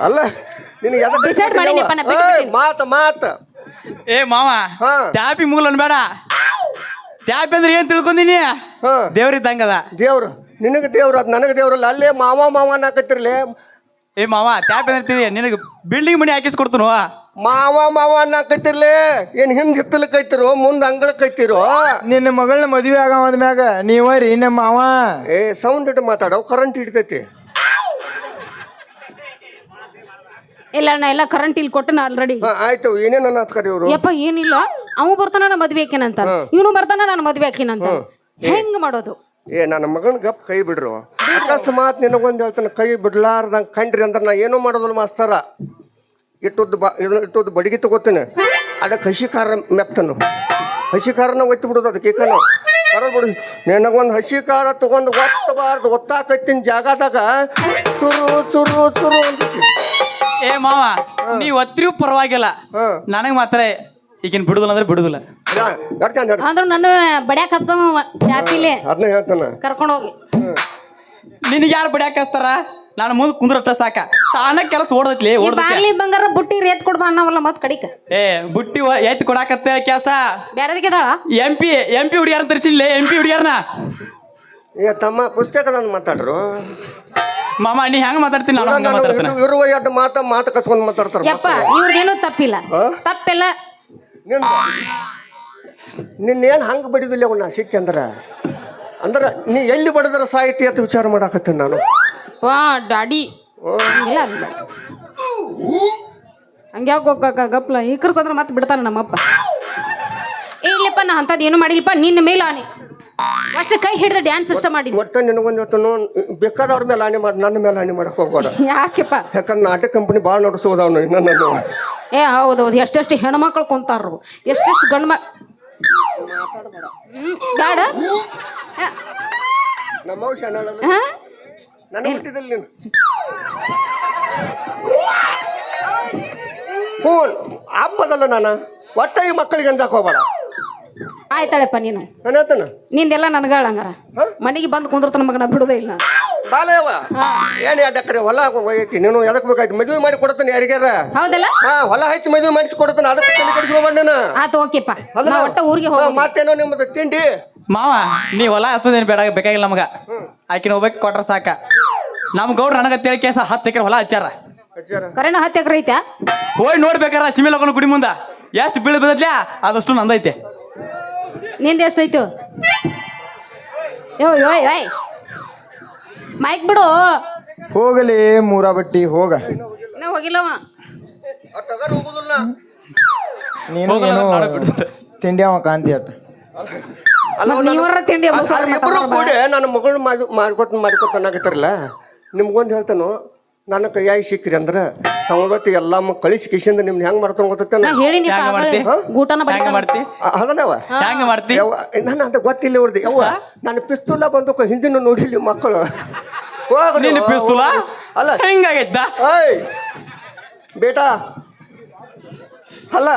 [SPEAKER 1] ಅಲ್ಲ ನಿನಗೆ ಮಾತ
[SPEAKER 6] ಏ ಮಾವ
[SPEAKER 1] ಹಾ.
[SPEAKER 6] ಟ್ಯಾಪಿ ಮೂಲ ಬೇಡ ಟ್ಯಾಪಿ ಅಂದ್ರೆ ಏನ್ ತಿಳ್ಕೊಂದಿನಿ
[SPEAKER 1] ಹಾ
[SPEAKER 6] ದೇವ್ರಿದ್ದಂಗದ
[SPEAKER 1] ದೇವ್ರು ನಿನಗೆ ದೇವ್ರು ಅದು ನನಗೆ ದೇವ್ರಲ್ಲ ಅಲ್ಲೇ ಮಾವ ಅನ್ನಕತ್ತಿರ್ಲಿ
[SPEAKER 6] ಏ ಮಾವ ಟ್ಯಾಪಿ ಅಂತೀವಿ ನಿನಗೆ ಬಿಲ್ಡಿಂಗ್ ಮನಿ ಹಾಕಿಸ್ಕೊಡ್ತನು
[SPEAKER 1] ಮಾವ ಅನ್ನಕತ್ತಿರ್ಲಿ ಏನು ಹಿಂದೆ ಹಿತ್ತಲಕ್ಕೈತಿರೋ ಮುಂದೆ ಅಂಗಳಕ್ಕೈತಿರೋ
[SPEAKER 3] ನಿನ್ನ ಮಗಳನ್ನ ಮದುವೆ ಆಗಮದ್ಮ್ಯಾಗ ನೀವರಿ ನಮ್ಮ ಮಾವ
[SPEAKER 1] ಏ ಸೌಂಡ್ ಇಟ್ಟು ಮಾತಾಡೋ ಕರೆಂಟ್ ಹಿಡಿತೈತಿ
[SPEAKER 4] ಇಲ್ಲ ನಾ ಎಲ್ಲ ಕರೆಂಟ್ ಇಲ್ಲಿ ಕೊಟ್ಟನ ಆಲ್ರೆಡಿ
[SPEAKER 1] ಆಯ್ತು ಏನೇನು ಅನ್ನತ್ಕರಿ ಇವರು
[SPEAKER 4] ಯಪ್ಪ ಏನಿಲ್ಲ ಅವ ಬರ್ತಾನ ನಾನು ಮದ್ವೆ ಹಾಕಿನಂತ ಇವನು ಬರ್ತಾನ ನಾನು ಮದ್ವೆ ಹಾಕಿನಂತ ಹೆಂಗ್ ಮಾಡೋದು
[SPEAKER 1] ಏ ನನ್ನ ಮಗನ ಗಪ್ ಕೈ ಬಿಡ್ರು ಅಕಸ್ಮಾತ್ ನಿನಗೊಂದು ಹೇಳ್ತಾನೆ ಕೈ ಬಿಡ್ಲಾರ್ದಂಗೆ ಕಂಡ್ರಿ ಅಂದ್ರೆ ನಾ ಏನೂ ಮಾಡೋದಿಲ್ಲ ಮಾಸ್ತರ ಇಟ್ಟುದ್ದು ಬಡಿಗೆ ತಗೋತೀನಿ ಅದಕ್ಕೆ ಹಸಿ ಖಾರ ಮೆತ್ತನು ಹಸಿ ಖಾರನ ಒತ್ತಿ ಬಿಡೋದು ಅದಕ್ಕೆ ಏಕನು ಖಾರ ಬಿಡು ನಿನಗೊಂದು ಹಸಿ ಖಾರ ತಗೊಂಡು ಒತ್ತಬಾರ್ದು ಒತ್ತಾಕತ್ತಿನ ಜಾಗದಾಗ ಚುರು ಅಂತೈತಿ
[SPEAKER 6] ಏ ಮಾವ ನೀವ್ ಒತ್ತಿರೂ ಪರವಾಗಿಲ್ಲ ನನಗೆ ಮಾತ್ರ ಈಗಿನ ಬಿಡುದಿಲ್ಲ ಅಂದ್ರೆ ಬಿಡುದಿಲ್ಲ
[SPEAKER 4] ಆದ್ರೂ ನನ್ನ ಬಡ್ಯಾಕ ಹಚ್ಚವ ಚಾಪಿಲೆ
[SPEAKER 1] ಅದನ್ನ ಹೇಳ್ತಾನ
[SPEAKER 4] ಕರ್ಕೊಂಡು ಹೋಗಿ
[SPEAKER 6] ನಿನಗೆ ಯಾರು ಬಡಿಯಾಕ ಹಚ್ತಾರ ನಾನು ಮುಂದೆ ಕುಂದ್ರಟ್ಟ ಸಾಕ ತಾನ ಕೆಲಸ ಓಡತ್ಲಿ
[SPEAKER 4] ಬಾರ್ಲಿ ಬಂಗಾರ ಬುಟ್ಟಿ ರೇತ್ ಕೊಡ್ಬಾ ಅನ್ನವಲ್ಲ ಮತ್ ಕಡಿಕ
[SPEAKER 6] ಏ ಬುಟ್ಟಿ ಎತ್ತಿ ಕೊಡಾಕತ್ತೆ ಕೆಲಸ
[SPEAKER 4] ಬೇರೆದಕ್ಕೆದಾಳ
[SPEAKER 6] ಎಂ ಪಿ ಹುಡುಗ್ಯಾರ ತರಿಸಿಲ್ಲ MP ಹುಡುಗ್ಯಾರನ
[SPEAKER 1] ಏ ತಮ್ಮ ಪುಸ್ತಕ ನಾನು ಮಾತಾಡ್ರು
[SPEAKER 6] ಮಾಮ ನೀ ಹೆಂಗ ಮಾತಾಡ್ತೀನಿ ನಾನು ಹಂಗ ಮಾತಾಡ್ತೀನಿ
[SPEAKER 1] ಇರುವ ಎರಡು ಮಾತು ಕಸ್ಕೊಂಡು ಮಾತಾಡ್ತಾರ
[SPEAKER 4] ಯಪ್ಪ ಇವ್ರದೇನು ತಪ್ಪಿಲ್ಲ ತಪ್ಪೆಲ್ಲ
[SPEAKER 1] ನಿನ್ನೇನು ಹಂಗೆ ಬಡಿದಿಲ್ಲ ಅವನ್ನ ಸಿಕ್ಕಂದ್ರೆ ಅಂದ್ರೆ ನೀ ಎಲ್ಲಿ ಬಡದ್ರ ಸಾಹಿತಿ ಅಂತ ವಿಚಾರ ಮಾಡಾಕತ್ತೀನಿ ನಾನು
[SPEAKER 4] ವಾ ಡಾಡಿ ಇಲ್ಲ ಹಂಗ್ಯಾಕೆ ಹೋಗಕ್ಕ ಗಪ್ಲ ಈಕರ್ಸಂದ್ರೆ ಮತ್ತೆ ಬಿಡ್ತಾನ ನಮ್ಮಪ್ಪ ಇಲ್ಲಪ್ಪ ನಾ ಅಂಥದ್ದು ಏನು ಮಾಡಿಲ್ಲಪ್ಪ ನಿನ್ನ ಮೇಲೆ ಆನೆ ಅಷ್ಟೇ ಕೈ ಹಿಡಿದು ಡ್ಯಾನ್ಸ್ ಇಷ್ಟ ಮಾಡಿ
[SPEAKER 1] ಒಟ್ಟು ನಿನಗೊಂದು ಇವತ್ತು ಬೇಕಾದವ್ರ ಮೇಲೆ ಆನೆ ಮಾಡಿ ನನ್ನ ಮೇಲೆ ಆನೆ ಮಾಡಕ್ಕೆ ಹೋಗ್ಬೇಡ
[SPEAKER 4] ಯಾಕೆಪ್ಪ
[SPEAKER 1] ಯಾಕಂದ್ರೆ ನಾಟಕ ಕಂಪನಿ ಭಾಳ ನಡೆಸೋದವನು ನನ್ನನ್ನು
[SPEAKER 4] ಏ ಹೌದೌದು ಎಷ್ಟೆಷ್ಟು ಹೆಣ್ಮಕ್ಳು ಕುಂತಾರ ಎಷ್ಟೆಷ್ಟು ಗಂಡು ಬೇಡ
[SPEAKER 1] ನಮ್ಮ ನನಗೆ ಬಿಟ್ಟಿದ್ದಿಲ್ಲ ನೀನು ಹ್ಞೂ ಹಬ್ಬದಲ್ಲ ನಾನು ಒಟ್ಟ ಈ ಮಕ್ಕಳಿಗೆ ಅಂಜಾಕ್ ಹೋಗ್ಬೇಡ
[SPEAKER 4] ಆಯ್ತಾಳಪ್ಪ ನೀನು
[SPEAKER 1] ನಾನು ಹೇಳ್ತಾನ
[SPEAKER 4] ನಿಂದೆಲ್ಲ ನನಗಾಳ ಹಂಗಾರ ಮನೆಗೆ ಬಂದು ಕುಂದಿರ್ತಾನ ಮಗನ ಬಿಡುದೇ ಇಲ್ಲ
[SPEAKER 1] ಬಾಲಯವ ಏನು 2 ಎಕರೆ ಹೊಲ ಹೋಗೈತಿ ನೀನು ಎದಕ್ ಬೇಕಾಯ್ತು ಮದುವೆ ಮಾಡಿ ಕೊಡ್ತಾನೆ ಯಾರಿಗಾರ
[SPEAKER 4] ಹೌದಲ್ಲ
[SPEAKER 1] ಹಾ ಹೊಲ ಹೆಚ್ಚು ಮದುವೆ ಮಾಡಿಸಿ ಕೊಡ್ತಾನೆ ಅದಕ್ಕೆ ತಲೆ ಕೆಡಿಸ್ಕೋಬೇಡ ನೀನು
[SPEAKER 4] ಆತು ಓಕೆಪ್ಪ ನಾ ಒಟ್ಟ ಊರಿಗೆ ಹೋಗ
[SPEAKER 1] ಮತ್ತೇನೋ ನಿಮ್ಮದು ತಿಂಡಿ
[SPEAKER 6] ಮಾವ ನೀ ಹೊಲ ಹಚ್ಚೋದೇನು ಬೇಕಾಗಿಲ್ಲ ನಮಗ ಆಕಿನ ಹೋಗ್ಬೇಕು ಕೊಟ್ರ ಸಾಕ ನಮ್ಮ ಗೌಡ್ರು ನನಗ ತಿಳಿ ಕೇಸ 10 ಎಕರೆ ಹೊಲ ಹಚ್ಚಾರ
[SPEAKER 4] ಕರೆನ 10 ಎಕರೆ ಐತಾ
[SPEAKER 6] ಹೋಗಿ ನೋಡ್ಬೇಕಾರ ಸಿಮೆ ಲಗೋಣ ಗುಡಿ ಮುಂದ ಎಷ್ಟು ಬೀಳ ಬಿದ್ದದ್ಲ್ಯಾ ಅದಷ್ಟು ನಂದೈತೆ
[SPEAKER 4] ನಿಂದ ಎಷ್ಟೈತು ಯೋ ಯೋ ಯ್ ಮೈಕ್ ಬಿಡು
[SPEAKER 3] ಹೋಗಲಿ ಮೂರಾ ಬಟ್ಟಿ ಹೋಗ
[SPEAKER 4] ನಾ ಹೋಗಿಲ್ಲವ
[SPEAKER 1] ಅಟ್ಟಗಾರ ಹೋಗುದಿಲ್ಲ
[SPEAKER 3] ನೀನು ಏನು ತಿಂಡಿ ಅವ ಕಾಂತಿ ಅಟ್ಟ
[SPEAKER 4] ನೀವರ ತಿಂಡಿ
[SPEAKER 1] ಇಬ್ಬರು ಕೂಡಿ ನನ್ನ ಮಗಳು ಮಾಡ್ಕೊತ ಅನ್ನಕತ್ತಾರಲ್ಲ ನಿಮ್ಗೊಂದು ಹೇಳ್ತಾನು ನನ್ನ ಕೈಯಾಗಿ ಸಿಕ್ಕ್ರಿ ಅಂದ್ರ ಸೌದತ್ತಿ ಎಲ್ಲಮ್ಮ ಕಳಿಸಿ ಕಿಶಿಂದ ನಿಮ್ನ ಹೆಂಗ್ ಮಾಡ್ತಾನ ಗೊತ್ತೇನ
[SPEAKER 4] ಹೇಳಿ ಗೂಟನ
[SPEAKER 6] ಹೆಂಗ ಮಾಡ್ತಿ
[SPEAKER 1] ಅದನವ
[SPEAKER 6] ಹೆಂಗ ಮಾಡ್ತಿ
[SPEAKER 1] ಯವ್ವ ನಾನು ಅಂತ ಗೊತ್ತಿಲ್ಲ ಅವ್ರದ್ದು ಯವ್ವ ನಾನು ಪಿಸ್ತೂಲ ಬಂದು ಹಿಂದಿನ ನೋಡಿಲಿ ಮಕ್ಕಳು
[SPEAKER 6] ನೀನು ಪಿಸ್ತೂಲ
[SPEAKER 1] ಅಲ್ಲ
[SPEAKER 6] ಹೆಂಗಾಗೈತ
[SPEAKER 1] ಏಯ್ ಬೇಟಾ ಅಲ್ಲ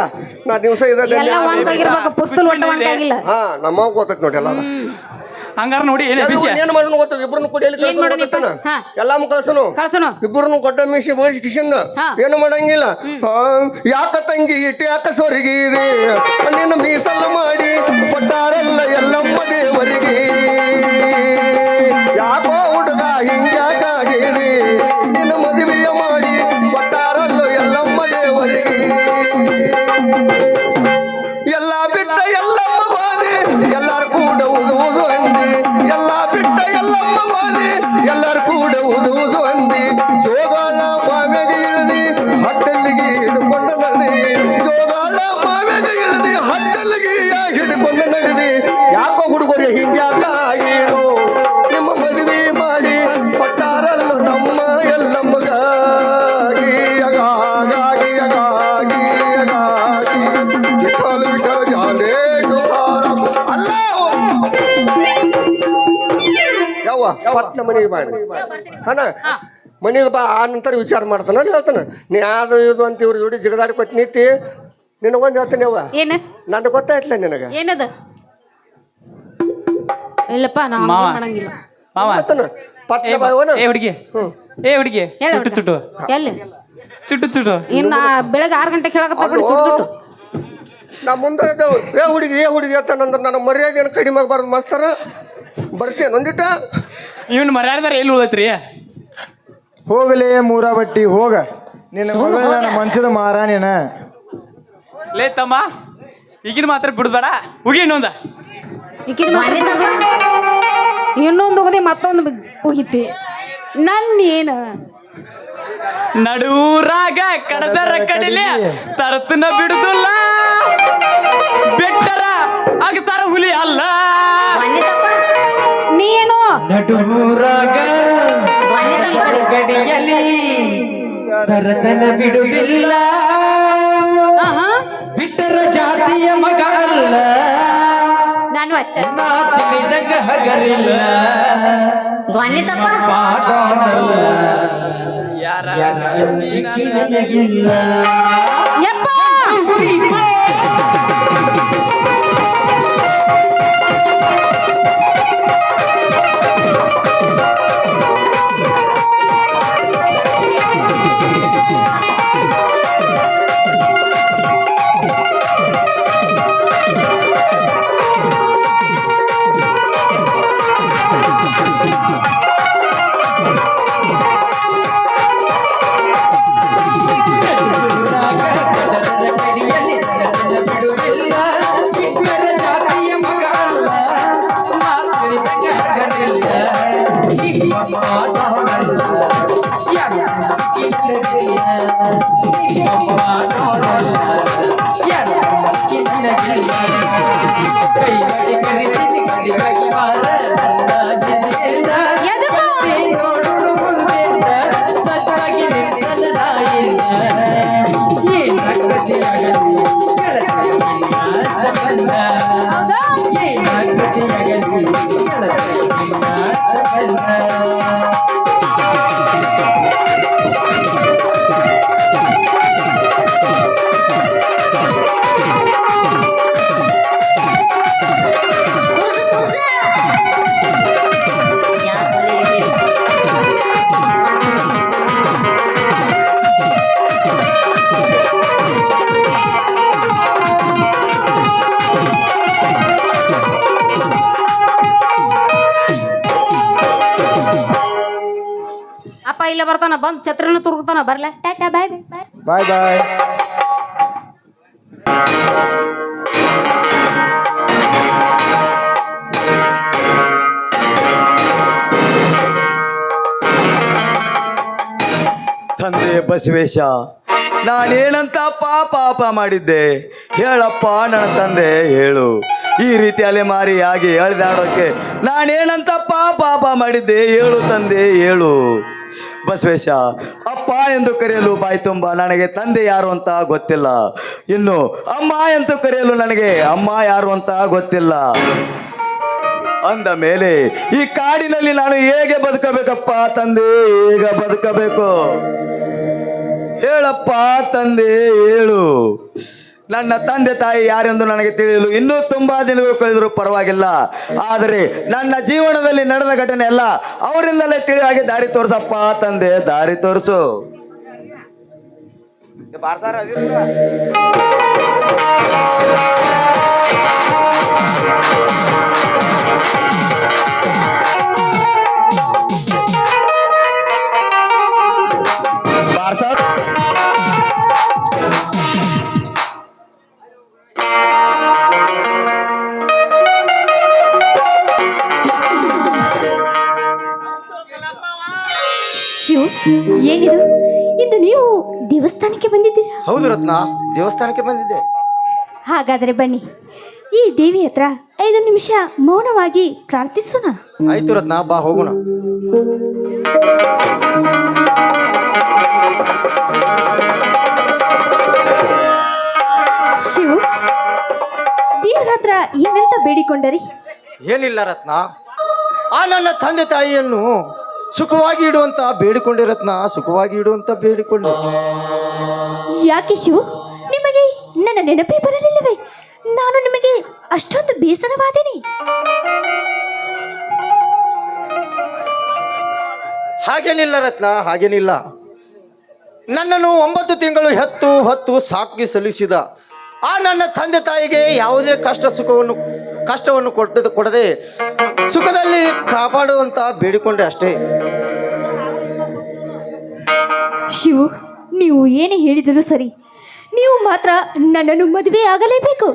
[SPEAKER 1] ನಾ ದಿವಸ
[SPEAKER 4] ಎಲ್ಲ ವಂಕಾಗಿರ್ಬೇಕು ಪುಸ್ತಲ್ ಒಟ್ಟ ವಂಕಾಗಿಲ್ಲ
[SPEAKER 1] ಹಾ ನಮ್ಮವ್ ಗೊತ್ತೈತಿ ನೋಡಿ ಎಲ್ಲ
[SPEAKER 6] ಹಂಗಾರ ನೋಡಿ ಏನೇ ವಿಷಯ
[SPEAKER 1] ಏನ್ ಮಾಡೋಣ ಗೊತ್ತ ಇಬ್ರನ್ನು ಕೊಡಿಯಲ್ಲಿ ಕಳ್ಸೋಣ ಎಲ್ಲಾಮ ಕಳ್ಸೋನು ಇಬ್ಬರನ್ನು ಕೊಟ್ಟ ಮೀಸಿ ಬೋಯಿಸಿ ಕಿಶಿಂದ ಏನು ಮಾಡಂಗಿಲ್ಲ ಯಾಕ ತಂಗಿ ಇಟ್ಟು ಯಾಕ ಸೊರಗಿರಿ ನಿನ್ನ ಮೀಸಲ್ಲ ಮಾಡಿ ಕೊಟ್ಟಾರೆಲ್ಲ ಎಲ್ಲಮ್ಮ ದೇವರಿಗೆ ಯಾಕೋ ಹುಡುಗ ಹಿಂಗ್ಯಾಕಾಗಿರಿ ನಿನ್ನ ಮದುವೆಯ ಮಾಡಿ ಕೊಟ್ಟಾರಲ್ಲ ಎಲ್ಲಮ್ಮ ದೇವರಿಗೆ ಎಲ್ಲ ಬಿಟ್ಟ ಎಲ್ಲಮ್ಮ ಮಾಡಿ ಎಲ್ಲಾರು ಕೂಡ ಉದುವುದು ಅಂದಿ ಎಲ್ಲ ಬಿಟ್ಟ ಎಲ್ಲಮ್ಮ ಮಾಡಿ ಎಲ್ಲಾರು ಕೂಡ ಉದುವುದು ಅಂದಿ ಜೋಗಾಳ ಬಾವೆಗೆ ಇಳಿದಿ ಹಟ್ಟಲ್ಲಿಗೆ ಹಿಡ್ಕೊಂಡು ನಡೆದಿ ಜೋಗಾಳ ಬಾವೆಗೆ ಇಳಿದಿ ಹಟ್ಟಲ್ಲಿಗೆ ಹಿಡ್ಕೊಂಡು ನಡೆದಿ ಯಾಕೋ ಹುಡುಗರು ಹಿಂಗ್ಯಾಕ ಆಗಿರೋ ನಿಮ್ಮ ಮದುವೆ ಮಾಡಿ ಕೊಟ್ಟಾರಲ್ಲ ನಮ್ಮ ಎಲ್ಲಮ್ಮಗಾಗಿ ಅಗಾಗಿ ಅಗಾಗಿ ಅಗಾಗಿ ವಿಠಲ ವಿಠಲ ಜಾನೇ ಅಲ್ಲ ಯವ್ವ ಪಟ್ನ ಮನೆಗೆ ಬಾ ಅಣ್ಣ ಮನೆಗೆ ಬಾ ಆ ನಂತರ ವಿಚಾರ ಮಾಡ್ತಾನ ಹೇಳ್ತಾನ ನೀ ಯಾರು ಇದು ಅಂತ ಇವ್ರ ಜೋಡಿ ಜಿಗದಾಡ್ಕೊತ್ ನಿಂತಿ ನಿನಗೊಂದು ಹೇಳ್ತಾನೆ ಅವ್ವ
[SPEAKER 4] ಏನ
[SPEAKER 1] ನನಗೆ ಗೊತ್ತಾಯ್ತಲ್ಲ ನಿನಗ
[SPEAKER 4] ಏನದ ಇಲ್ಲಪ್ಪ ನಾ ಮಾಡಂಗಿಲ್ಲ
[SPEAKER 6] ಮಾವ
[SPEAKER 1] ಹೇಳ್ತಾನ ಪಟ್ನ ಬಾಯವನ
[SPEAKER 6] ಏ ಹುಡುಗಿ ಏ ಹುಡುಗಿ ಚುಟ್ಟು ಚುಟ್ಟು
[SPEAKER 4] ಎಲ್ಲಿ
[SPEAKER 6] ಚುಟ್ಟು ಚುಟ್ಟು
[SPEAKER 4] ಇನ್ನ ಬೆಳಗ್ಗೆ 6 ಗಂಟೆ ಕೇಳಕತ್ತ ಬಿಡು ಚುಟ್ಟು ಚುಟ್ಟು
[SPEAKER 1] ನಾ ಮುಂದೆ ಏ ಹುಡುಗಿ ಅಂತಾನಂದ್ರೆ ನನ್ನ ಮರ್ಯಾದೆಯನ್ನು ಕಡಿಮೆ ಆಗ್ಬಾರ್ದು ಮಾಸ್ತರ ಬರ್ತೇನೆ ಒಂದಿಟ್ಟ
[SPEAKER 6] ಇವನ್ ಮರ್ಯಾದಾರ ಎಲ್ಲಿ ಉಳಿದೈತ್ರಿ
[SPEAKER 3] ಹೋಗಲೇ ಮೂರಾ ಬಟ್ಟಿ ಹೋಗ ನಿನ್ನ ಮಗಳ ನನ್ನ ಮಂಚದ ಮಾರಾಣಿನ
[SPEAKER 6] ಲೇ ತಮ್ಮ ಈಗಿನ ಮಾತ್ರ ಬಿಡ್ಬೇಡ ಹೋಗಿ ಇನ್ನೊಂದ
[SPEAKER 4] ಇನ್ನೊಂದು ಹೋಗದೆ ಮತ್ತೊಂದು ಹೋಗಿತಿ ನನ್ನ ಏನು
[SPEAKER 6] ನಡುರಾಗ ಕಡದರ ಕಡಿಲೆ ತರತನ ಬಿಡುದಿಲ್ಲ ಬಿಟ್ಟರ ಅಗಸರ ಹುಲಿ ಅಲ್ಲ
[SPEAKER 4] ನೀನು
[SPEAKER 2] ನಡುರಾಗ ಗಡಿಯಲ್ಲಿ ತರತನ ಬಿಡುವುದಿಲ್ಲ ಬಿಟ್ಟರ ಜಾತಿಯ ಮಗ ಅಲ್ಲ
[SPEAKER 4] ನಾನು ಅಷ್ಟೇ
[SPEAKER 2] ನಾ ತಿಳಿದಾಗ ಹಗರಿಲ್ಲ
[SPEAKER 6] ಯಾರ
[SPEAKER 2] ನನಗಿಲ್ಲ
[SPEAKER 4] ಯಪ್ಪ ಹಿಂಗೆ ಬರ್ತಾನ ಬಂದ್ ಛತ್ರಿನ ತುರುಗ್ತಾನ ಬರ್ಲೆ ಟಾಟಾ ಬಾಯ್ ಬಾಯ್
[SPEAKER 3] ಬಾಯ್ ಬಾಯ್.
[SPEAKER 7] ತಂದೆ ಬಸವೇಶ, ನಾನೇನಂತ ಪಾಪ ಮಾಡಿದ್ದೆ ಹೇಳಪ್ಪ ನನ್ನ ತಂದೆ ಹೇಳು. ಈ ರೀತಿ ಅಲೆಮಾರಿಯಾಗಿ ಎಳೆದಾಡೋಕೆ ನಾನೇನಂತ ಪಾಪ ಮಾಡಿದ್ದೆ ಹೇಳು ತಂದೆ ಹೇಳು. ಬಸವೇಶ, ಅಪ್ಪ ಎಂದು ಕರೆಯಲು ಬಾಯಿ ತುಂಬ ನನಗೆ ತಂದೆ ಯಾರು ಅಂತ ಗೊತ್ತಿಲ್ಲ. ಇನ್ನು ಅಮ್ಮ ಎಂದು ಕರೆಯಲು ನನಗೆ ಅಮ್ಮ ಯಾರು ಅಂತ ಗೊತ್ತಿಲ್ಲ. ಅಂದ ಮೇಲೆ ಈ ಕಾಡಿನಲ್ಲಿ ನಾನು ಹೇಗೆ ಬದುಕಬೇಕಪ್ಪ ತಂದೆ, ಹೇಗೆ ಬದುಕಬೇಕು ಹೇಳಪ್ಪ ತಂದೆ ಹೇಳು. ನನ್ನ ತಂದೆ ತಾಯಿ ಯಾರೆಂದು ನನಗೆ ತಿಳಿಯಲು ಇನ್ನೂ ತುಂಬಾ ದಿನಗಳು ಕಳೆದರೂ ಪರವಾಗಿಲ್ಲ. ಆದರೆ ನನ್ನ ಜೀವನದಲ್ಲಿ ನಡೆದ ಘಟನೆ ಎಲ್ಲ ಅವರಿಂದಲೇ ತಿಳಿಯಾಗಿ ದಾರಿ ತೋರಿಸಪ್ಪ ತಂದೆ, ದಾರಿ ತೋರಿಸು.
[SPEAKER 8] ಶಿವ್, ಏನಿದು ಇಂದು ನೀವು ದೇವಸ್ಥಾನಕ್ಕೆ ಬಂದಿದ್ದೀರಾ?
[SPEAKER 3] ಹೌದು ರತ್ನ, ದೇವಸ್ಥಾನಕ್ಕೆ ಬಂದಿದ್ದೆ.
[SPEAKER 8] ಹಾಗಾದರೆ ಬನ್ನಿ, ಈ ದೇವಿ ಹತ್ರ 5 ನಿಮಿಷ ಮೌನವಾಗಿ ಪ್ರಾರ್ಥಿಸೋಣ.
[SPEAKER 3] ಆಯ್ತು ರತ್ನ, ಬಾ ಹೋಗೋಣ.
[SPEAKER 8] ಶಿವ್, ದೇವರ ಹತ್ರ ಏನಂತ ಬೇಡಿಕೊಂಡರಿ?
[SPEAKER 3] ಏನಿಲ್ಲ ರತ್ನ, ಆ ನನ್ನ ತಂದೆ ತಾಯಿಯನ್ನು ಸುಖವಾಗಿ ಇಡುವಂತ ಬೇಡಿಕೊಂಡೆ ರತ್ನ, ಸುಖವಾಗಿ ಇಡುವಂತ ಬೇಡಿಕೊಂಡೆ.
[SPEAKER 8] ಯಾಕೆ ಶಿವ್, ನಿಮಗೆ ನನ್ನ ನೆನಪೇ ಬರಲಿಲ್ಲವೇ? ನಾನು ನಿಮಗೆ ಅಷ್ಟೊಂದು ಬೇಸರವಾದೇನೆ?
[SPEAKER 3] ಹಾಗೇನಿಲ್ಲ ರತ್ನ, ಹಾಗೇನಿಲ್ಲ. ನನ್ನನ್ನು 9 ತಿಂಗಳು ಹೆತ್ತು ಹೊತ್ತು ಸಾಕಿ ಸಲ್ಲಿಸಿದ ಆ ನನ್ನ ತಂದೆ ತಾಯಿಗೆ ಯಾವುದೇ ಕಷ್ಟವನ್ನು ಕೊಡದೆ ಸುಖದಲ್ಲಿ ಕಾಪಾಡುವಂತ ಬೇಡಿಕೊಂಡೆ ಅಷ್ಟೇ.
[SPEAKER 8] ಶಿವು, ನೀವು ಏನೇ ಹೇಳಿದರೂ ಸರಿ, ನೀವು ಮಾತ್ರ ನನ್ನನ್ನು ಮದುವೆ ಆಗಲೇಬೇಕು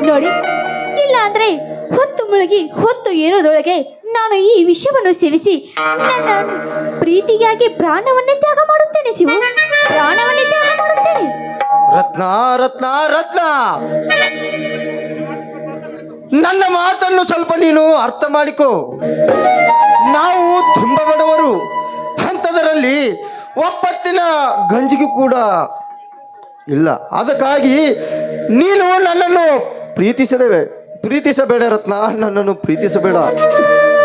[SPEAKER 8] ನೋಡಿ. ಇಲ್ಲ ಅಂದ್ರೆ ಹೊತ್ತು ಮುಳುಗಿ ಹೊತ್ತು ಏರೋದೊಳಗೆ ನಾನು ಈ ವಿಷಯವನ್ನು ಸೇವಿಸಿ ನನ್ನ ಪ್ರೀತಿಗಾಗಿ ಪ್ರಾಣವನ್ನೇ ತ್ಯಾಗ ಮಾಡುತ್ತೇನೆ ಶಿವು, ಪ್ರಾಣವನ್ನೇ ತ್ಯಾಗ ಮಾಡುತ್ತೇನೆ.
[SPEAKER 3] ರತ್ನ ರತ್ನ ರತ್ನ, ನನ್ನ ಮಾತನ್ನು ಸ್ವಲ್ಪ ನೀನು ಅರ್ಥ ಮಾಡಿಕೋ. ನಾವು ತುಂಬ ಬಡವರು, ಅಂಥದರಲ್ಲಿ ಒಪ್ಪತ್ತಿನ ಗಂಜಿಗೆ ಕೂಡ ಇಲ್ಲ. ಅದಕ್ಕಾಗಿ ನೀನು ನನ್ನನ್ನು ಪ್ರೀತಿಸಬೇಡ ರತ್ನ, ನನ್ನನ್ನು ಪ್ರೀತಿಸಬೇಡ,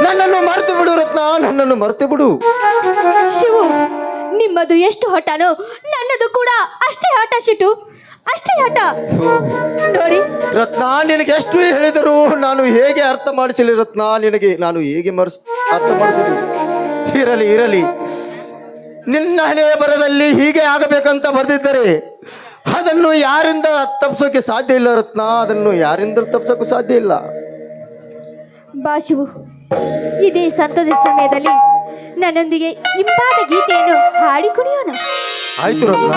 [SPEAKER 3] ನನ್ನನ್ನು ಮರೆತು ಬಿಡು ರತ್ನ, ನನ್ನನ್ನು ಮರೆತು ಬಿಡು.
[SPEAKER 8] ಶಿವು, ನಿಮ್ಮದು ಎಷ್ಟು ಹಠನೋ ನನ್ನದು ಕೂಡ ಅಷ್ಟೇ ಹಠ ಶಿಟು, ಅಷ್ಟೇ ಹಠ ನೋಡಿ.
[SPEAKER 3] ರತ್ನ, ನಿನಗೆ ಎಷ್ಟು ಹೇಳಿದರೂ ನಾನು ಹೇಗೆ ಅರ್ಥ ಮಾಡಿಸಲಿ ರತ್ನ, ನಿನಗೆ ನಾನು ಹೇಗೆ ಅರ್ಥ ಮಾಡಿಸಲಿ? ಇರಲಿ ಇರಲಿ, ನಿನ್ನ ಹಣೆ ಬರದಲ್ಲಿ ಹೀಗೆ ಆಗಬೇಕಂತ ಬರೆದಿದ್ದರೆ ಅದನ್ನು ಯಾರಿಂದ ತಪ್ಪಿಸೋಕೆ ಸಾಧ್ಯ ಇಲ್ಲ ರತ್ನ, ಅದನ್ನು ಯಾರಿಂದ ತಪ್ಪಿಸೋಕೆ ಸಾಧ್ಯ ಇಲ್ಲ.
[SPEAKER 8] ಬಾ ಶಿವು, ಇದೇ ಸಂತೋಷದ ಸಮಯದಲ್ಲಿ ನನ್ನೊಂದಿಗೆ ಇಂಪಾದ ಗೀತೆಯನ್ನು ಹಾಡಿ ಕುಣಿಯೋಣ.
[SPEAKER 3] ಆಯ್ತು ರತ್ನ.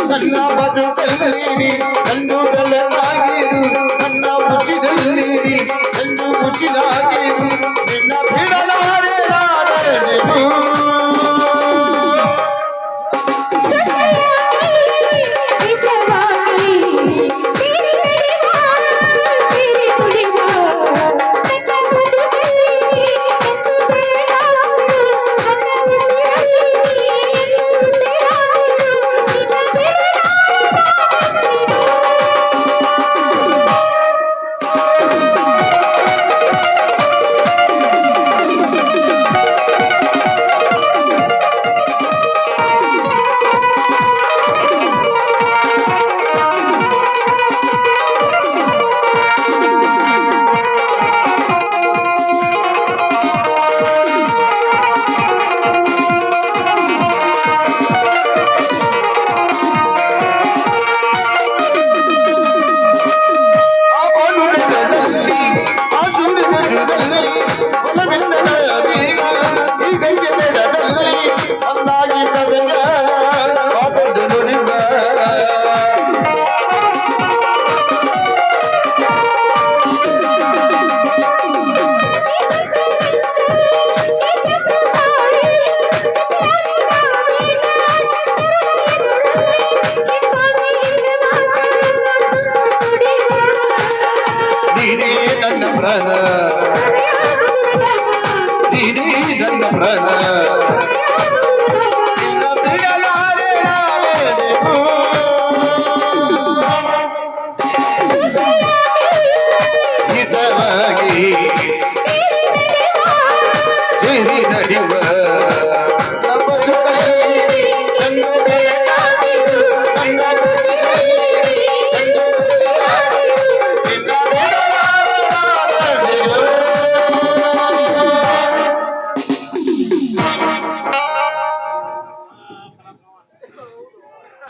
[SPEAKER 5] ನನ್ನ ಬದುಕಲ್ಲಿ ನಂದು ಬೆಳಗಾಗಿರು, ನನ್ನ ಮುಚ್ಚಿದಲ್ಲಿ ಎಂದು ಮುಚ್ಚಿದಾಗಿರು, ನಿನ್ನ ಬಿಡಲಾರೆ ನಾನೆನು.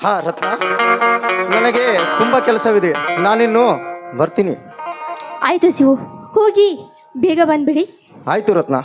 [SPEAKER 3] ಹಾ ರತ್ನ, ನನಗೆ ತುಂಬಾ ಕೆಲಸವಿದೆ, ನಾನಿನ್ನು ಬರ್ತೀನಿ.
[SPEAKER 8] ಆಯ್ತು ಶಿವು, ಹೋಗಿ ಬೇಗ ಬಂದ್ಬಿಡಿ.
[SPEAKER 3] ಆಯ್ತು ರತ್ನ.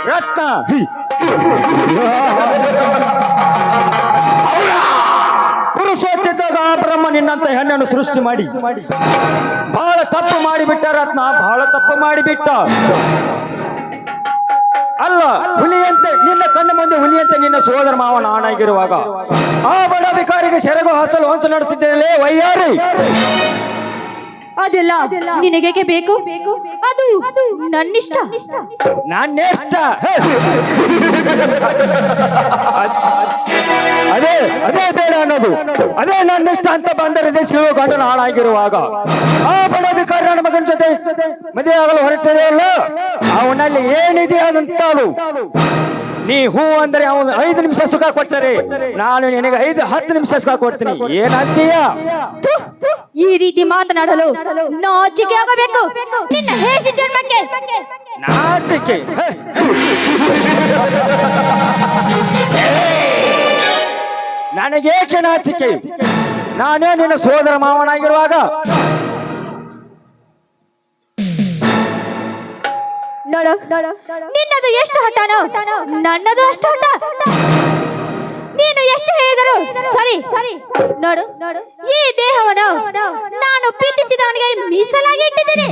[SPEAKER 7] ರತ್ನ ಪುರುಷೋತ್ತಿದ್ದಾಗ ಬ್ರಹ್ಮ ನಿನ್ನಂತ ಹೆಣ್ಣನ್ನು ಸೃಷ್ಟಿ ಮಾಡಿ ಬಹಳ ತಪ್ಪು ಮಾಡಿಬಿಟ್ಟ ರತ್ನ, ಬಹಳ ತಪ್ಪು ಮಾಡಿಬಿಟ್ಟ. ಅಲ್ಲ, ಹುಲಿಯಂತೆ ನಿನ್ನ ಕಣ್ಣ ಮುಂದೆ ಹುಲಿಯಂತೆ ನಿನ್ನ ಸೋದರ ಮಾವ ನಾನಾಗಿರುವಾಗ ಆ ಬಡ ಬಿಕಾರಿಗೆ ಸೆರಗು ಹಾಸಲು ಹೊಂಚು ನಡೆಸಿದ್ದೇನೆ ವಯ್ಯಾರಿ.
[SPEAKER 8] ಅದೆಲ್ಲ ನಿನಗೆ ಬೇಕು, ಅದು ನನ್ನಿಷ್ಟ.
[SPEAKER 7] ನಾನೆಷ್ಟ ಅದೇ ಅದೇ ಬೇಡ ಅನ್ನೋದು, ಅದೇ ನನ್ನಿಷ್ಟ ಅಂತ ಬಂದರೆ ದೇಶಗಳು ಗಂಡ ನಾನಾಗಿರುವಾಗ ಆ ಬಡ ಬಿಕಾರಿ ನನ್ನ ಮಗನ ಜೊತೆ ಮದುವೆ ಆಗಲು ಹೊರಟರೆ ಅಲ್ಲ, ಅವನಲ್ಲಿ ಏನಿದೆ ಅದಂತಲು ನೀ ಹೂ ಅಂದರೆ ಅವನು 5 ನಿಮಿಷ ಸುಖ ಕೊಟ್ಟರೆ ನಾನು ನಿನಗೆ 5-10 ನಿಮಿಷ ಸುಖ ಕೊಡ್ತೀನಿ. ಏನಂತೀಯ?
[SPEAKER 8] ಈ ರೀತಿ ಮಾತನಾಡಲು ನಾಚಿಕೆ ಆಗಬೇಕು ನಿನ್ನ ಹೇಸಿ ಜನ್ಮಕ್ಕೆ.
[SPEAKER 7] ನಾಚಿಕೆ? ನನಗೇಕೆ ನಾಚಿಕೆ? ನಾನೇ ನಿನ್ನ ಸೋದರ ಮಾವನಾಗಿರುವಾಗ.
[SPEAKER 8] ನೋಡು, ನಿನ್ನದು ಎಷ್ಟು ಹಠನೋ ನನ್ನದು ಅಷ್ಟು ಹಠ. ನೀನು ಎಷ್ಟು ಹೇಳಿದರು ಸರಿ. ನೋಡು, ಈ ದೇಹವನ್ನು ನಾನು ಪ್ರೀತಿಸಿದವನಿಗೆ ಮೀಸಲಾಗಿ ಇಟ್ಟಿದ್ದೀನಿ.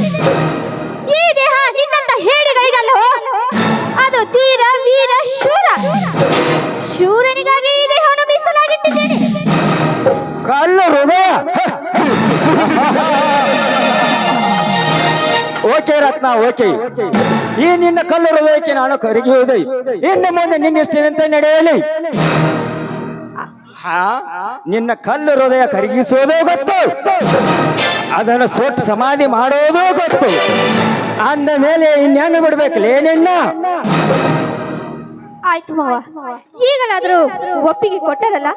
[SPEAKER 8] ಈ ದೇಹ ನಿನ್ನಂತ ಹೇಡಿಗಳಿಗಲ್ಲವೋ, ಅದು ಧೀರ ವೀರ ಶೂರ. ಶೂರನಿಗಾಗಿ ಈ ದೇಹವನ್ನು ಮೀಸಲಾಗಿಟ್ಟಿದ್ದೀನಿ.
[SPEAKER 7] ಕಲ್ಲ ಹೃದಯ. ಓಕೆ ರತ್ನ, ಓಕೆ. ಈ ನಿನ್ನ ಕಲ್ಲು ಹೃದಯಕ್ಕೆ ನಾನು ಕರಗಿ ಹೋದೆ. ಇನ್ನು ಮುಂದೆ ನಿನ್ನಿಷ್ಟದಂತೆ ನಡೆಯಲಿ. ನಿನ್ನ ಕಲ್ಲು ಹೃದಯ ಕರಗಿಸೋದು ಗೊತ್ತು, ಅದನ್ನು ಸೊಟ್ಟು ಸಮಾಧಿ ಮಾಡೋದು ಗೊತ್ತು. ಅಂದ ಮೇಲೆ ಇನ್ಯಾನು ಬಿಡ್ಬೇಕಲೇ ನಿನ್ನ?
[SPEAKER 8] ಆಯ್ತು ಮಾವ, ಈಗಲಾದ್ರೂ ಒಪ್ಪಿಗೆ ಕೊಟ್ಟರಲ್ಲ.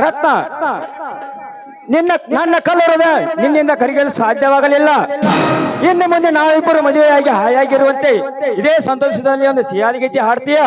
[SPEAKER 7] ರತ್ನ, ನನ್ನ ಕಲ್ಲು ಹೃದಯ ನಿನ್ನಿಂದ ಕರಗಲು ಸಾಧ್ಯವಾಗಲಿಲ್ಲ. ಇನ್ನು ಮುಂದೆ ನಾವಿಬ್ಬರು ಮದುವೆಯಾಗಿ ಹಾಯಾಗಿರುವಂತೆ ಇದೇ ಸಂತೋಷದಲ್ಲಿ ಒಂದು ಸಿಹಿಯಾದ ಗೀತೆ ಹಾಡ್ತೀಯ?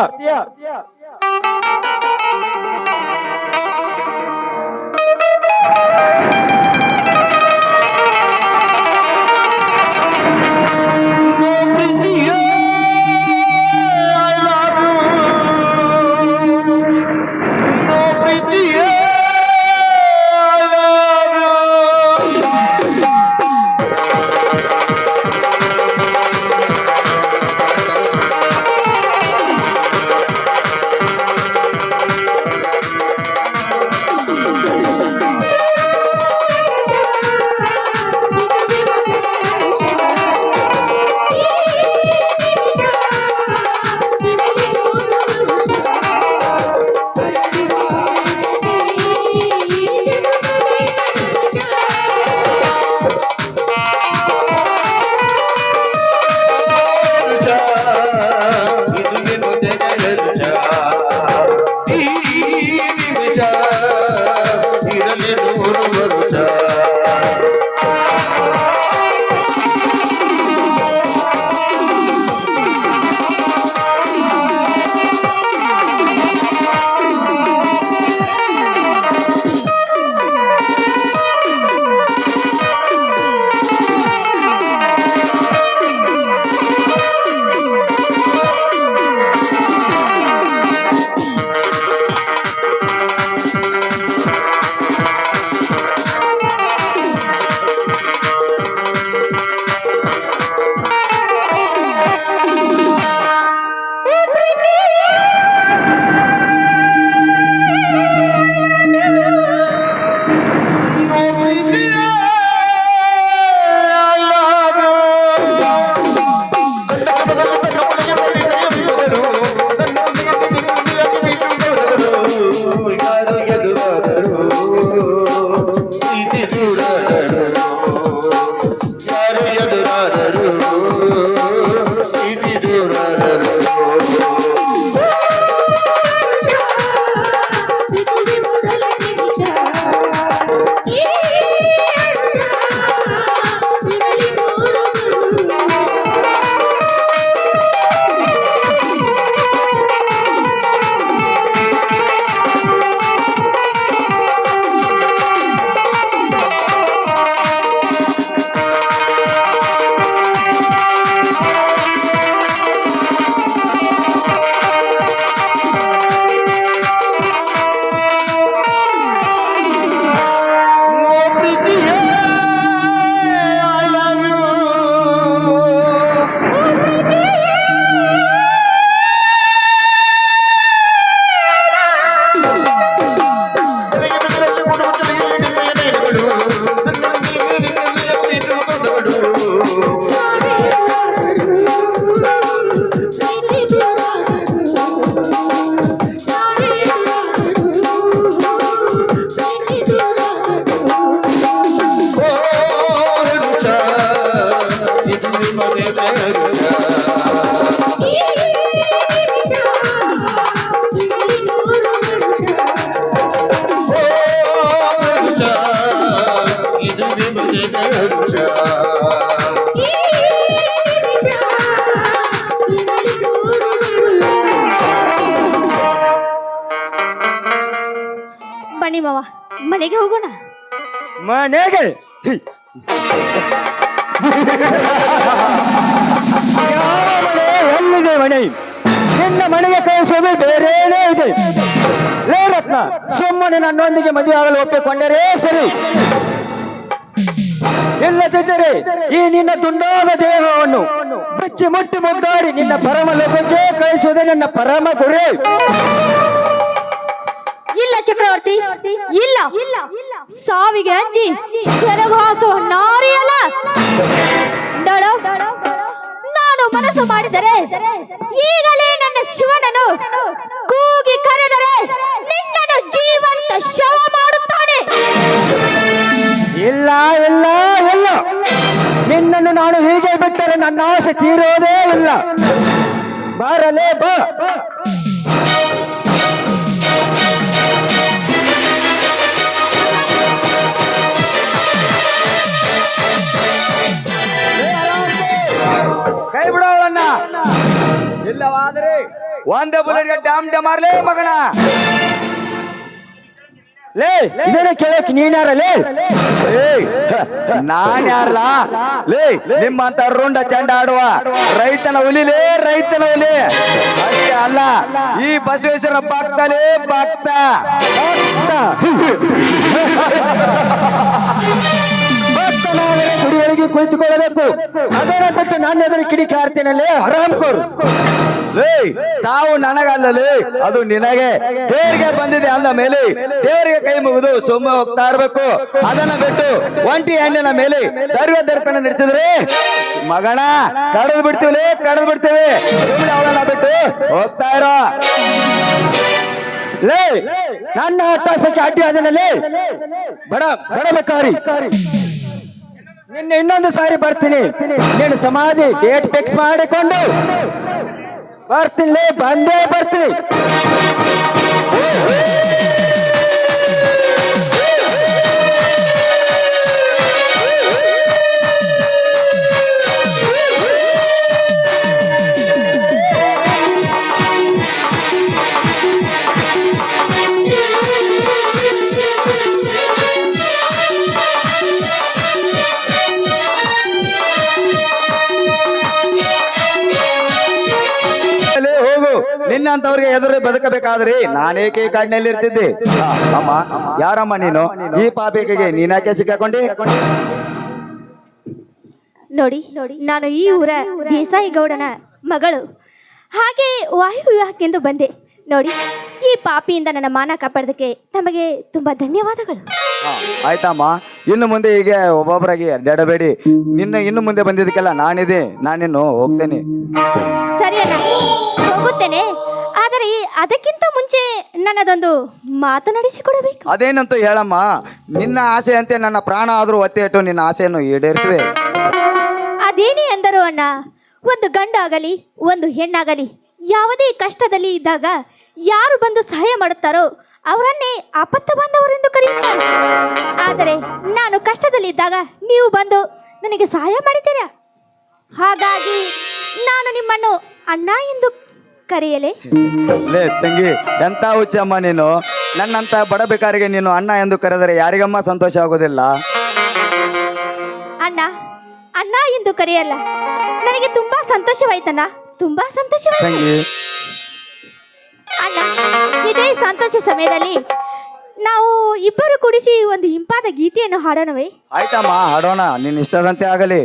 [SPEAKER 8] ಬನ್ನಿ ಮಾವ ಮನೆಗೆ ಹೋಗೋಣ.
[SPEAKER 3] ಮನೆಗೆ ಯಾವ ಮನೆ ಎಲ್ಲಿದೆ ಮನೆ? ನಿನ್ನ ಮನೆಗೆ ಕಳಿಸೋದು ಬೇರೇನೇ ಇದೆ. ಲೇ ರತ್ನ, ಸುಮ್ಮನೆ ನನ್ನೊಂದಿಗೆ ಮದುವೆ ಆಗಲು ಒಪ್ಪಿಕೊಂಡರೆ ಸರಿ, ಇಲ್ಲದಿದ್ದರೆ ಈ ನಿನ್ನ ತುಂಡಾದ ದೇಹವನ್ನು ಬಿಚ್ಚಿ ಮುಟ್ಟಿ ಮುದ್ದಾಡಿ ನಿನ್ನ ಪರಮ ಲೋಕಕ್ಕೆ ಕಳಿಸುವುದೇ ನನ್ನ ಪರಮ ಗುರಿ.
[SPEAKER 8] ಇಲ್ಲ ಚಕ್ರವರ್ತಿ, ಇಲ್ಲ. ಸಾವಿಗೆ ಅಂಜಿ ಶರಘಾಸುವ ನಾರಿಯಲ್ಲ. ನೋಡು, ನಾನು ಮನಸ್ಸು ಮಾಡಿದರೆ ಈಗಲೇ ನನ್ನ ಶಿವನನ್ನು ಕೂಗಿ ಕರೆದರೆ ನಿನ್ನನ್ನು ಜೀವಂತ ಶವ ಮಾಡುತ್ತಾನೆ.
[SPEAKER 3] ಇಲ್ಲ ಇಲ್ಲ ಇಲ್ಲ, ನಿನ್ನನ್ನು ನಾನು ಹೀಗೆ ಬಿಟ್ಟರೆ ನನ್ನ ಆಸೆ ತೀರೋದೇ ಇಲ್ಲ. ಬಾರಲೇ ಬಾ.
[SPEAKER 7] ಕೈ ಬಿಡೋವನ್ನ, ಇಲ್ಲವಾದರೆ ಒಂದೇ ಬುಲೆಟ್ಗೆ ಡ್ಯಾಮ್ ಡಮಾರ್ಲೇ ಮಗನ.
[SPEAKER 3] ಲೇ, ಇದನ್ನ ಕೇಳಕ್ ನೀನ್ಯಾರಲೇ?
[SPEAKER 7] ನಾನ್ ಯಾರಲ್ಲ ಲೇ? ನಿಮ್ಮಂತ ರುಂಡ ಚಂಡ ಆಡುವ ರೈತನ ಹುಲಿಲೇ, ರೈತನ ಹುಲಿ. ಅಷ್ಟೇ ಅಲ್ಲ, ಈ ಬಸವೇಶ್ವರ ಭಕ್ತಲೇ ಭಕ್ತ.
[SPEAKER 3] ಭಕ್ತನಾದರೆ ಗುಡಿಯೊಳಗೆ ಕುಳಿತುಕೊಳ್ಳಬೇಕು. ಅದರ ಬಿಟ್ಟು ನಾನು ಎದುರು ಕಿಡಿಕಿ ಹಾರ್ತೀನಲ್ಲೇ ಹರಾಮ್ಕೋರು.
[SPEAKER 7] ಲೇ, ಸಾವು ನನಗಲ್ಲಲೇ, ಅದು ನಿನಗೆ. ದೇವರಿಗೆ ಬಂದಿದೆ ಅಂದ ಮೇಲೆ ದೇವರಿಗೆ ಕೈ ಮುಗಿದು ಸುಮ್ಮನೆ ಹೋಗ್ತಾ ಇರ್ಬೇಕು. ಅದನ್ನ ಬಿಟ್ಟು ಒಂಟಿ ಹೆಣ್ಣಿನ ಮೇಲೆ ದರ್ವ ದರ್ಪಣ ನಡೆಸಿದ್ರೆ ಮಗನ ಕಡದ್ ಬಿಡ್ತೀವಿ, ಕಡದ್ ಬಿಡ್ತೀವಿ. ಸುಮ್ಮನೆ ಅವಳನ್ನ ಬಿಟ್ಟು ಹೋಗ್ತಾ ಇರೋ.
[SPEAKER 3] ಲೇ, ನನ್ನ ಹತ್ತಾಸಕ್ಕೆ ಅಡ್ಡಿ ಅದನ್ನಲ್ಲಿ ಬಡಬೇಕಾರಿ. ನಿನ್ನೆ ಇನ್ನೊಂದು ಸಾರಿ ಬರ್ತೀನಿ. ನೀನು ಸಮಾಧಿ ಡೇಟ್ ಫಿಕ್ಸ್ ಮಾಡಿಕೊಂಡು ಬರ್ತೀನಿ. ಬಂದೇ ಬರ್ತೀನಿ.
[SPEAKER 7] ಹೋಗು. ನಿನ್ನಂತವ್ರಿಗೆ ಎದುರು ಬದುಕಬೇಕಾದ್ರೆ ನಾನೇಕೆ ಈ ಕಾಡಿನಲ್ಲಿ ಇರ್ತಿದ್ದೆ. ಅಮ್ಮ, ಯಾರಮ್ಮ ನೀನು? ಈ ಪಾಪಿಕೆಗೆ ನೀನಾಕೆ ಸಿಕ್ಕಾಕೊಂಡಿ?
[SPEAKER 8] ನೋಡಿ, ನಾನು ಈ ಊರ ದೇಸಾಯಿ ಗೌಡನ ಮಗಳು. ಹಾಗೆ ವಾಯು ವಿವಾಹಕ್ಕೆಂದು ಬಂದೆ. ನೋಡಿ, ಈ ಪಾಪಿಯಿಂದ ನನ್ನ ಮಾನ ಕಾಪಾಡೋದಕ್ಕೆ ತಮಗೆ ತುಂಬಾ ಧನ್ಯವಾದಗಳು.
[SPEAKER 7] ಆಯ್ತಮ್ಮ, ಇನ್ನು ಮುಂದೆ ಹೀಗೆ ಒಬ್ಬೊಬ್ಬರಾಗಿ ಅಡ್ಡಾಡಬೇಡಿ. ಇನ್ನು ಮುಂದೆ ಬಂದಿದ್ದಕ್ಕೆಲ್ಲ ನಾನಿನ್ನು ಹೋಗ್ತೇನೆ.
[SPEAKER 8] ಸರಿ ಅಣ್ಣ, ಹೋಗುತ್ತೇನೆ. ಆದರೆ ಅದಕ್ಕಿಂತ ಮುಂಚೆ ನನ್ನದೊಂದು ಮಾತು ನಡೆಸಿಕೊಡಬೇಕು.
[SPEAKER 7] ಅದೇನಂತ ಹೇಳಮ್ಮ. ನಿನ್ನ ಆಸೆಯಂತೆ ನನ್ನ ಪ್ರಾಣ ಆದ್ರೂ ಒತ್ತೆ ಇಟ್ಟು ನಿನ್ನ ಆಸೆಯನ್ನು ಈಡೇರಿಸುವೆ.
[SPEAKER 8] ಅದೇನೇ ಎಂದರು ಅಣ್ಣ, ಒಂದು ಗಂಡಾಗಲಿ ಒಂದು ಹೆಣ್ಣಾಗಲಿ ಯಾವುದೇ ಕಷ್ಟದಲ್ಲಿ ಇದ್ದಾಗ ಯಾರು ಬಂದು ಸಹಾಯ ಮಾಡುತ್ತಾರೋ ಅವರನ್ನೇ ಆಪತ್ತು ಬಾಂಧವರೆಂದು ಕರೆಯುತ್ತಾರೆ. ಆದರೆ ನಾನು ಕಷ್ಟದಲ್ಲಿದ್ದಾಗ ನೀವು ಬಂದು ನನಗೆ ಸಹಾಯ ಮಾಡಿದ್ದೀರಾ. ಹಾಗಾಗಿ ನಾನು ನಿಮ್ಮನ್ನು ಅಣ್ಣ ಎಂದು ಕರೆಯಲೇ?
[SPEAKER 7] ಲೇ ತಂಗಿ, ಎಂತ ಹುಚ್ಚಮ್ಮ ನೀನು. ನನ್ನಂತ ಬಡ ಬೇಕಾರಿಗೆ ನೀನು ಅಣ್ಣ ಎಂದು ಕರೆದರೆ ಯಾರಿಗಮ್ಮ ಸಂತೋಷ ಆಗೋದಿಲ್ಲ?
[SPEAKER 8] ಅಣ್ಣ ಅಣ್ಣ ಎಂದು ಕರೆಯಲ್ಲ, ನನಗೆ ತುಂಬಾ ಸಂತೋಷವಾಯ್ತಣ್ಣ, ತುಂಬಾ ಸಂತೋಷವಾಯ್ತು.
[SPEAKER 7] ತಂಗಿ,
[SPEAKER 8] ಅಣ್ಣ, ಇದೇ ಸಂತೋಷ ಸಮಯದಲ್ಲಿ ನಾವು ಇಬ್ಬರು ಕೂಡಿಸಿ ಒಂದು ಇಂಪಾದ ಗೀತೆಯನ್ನು ಹಾಡೋಣವೇ?
[SPEAKER 7] ಆಯ್ತಮ್ಮ, ಹಾಡೋಣ. ನಿನ್ನ ಇಷ್ಟದಂತೆ ಆಗಲಿ.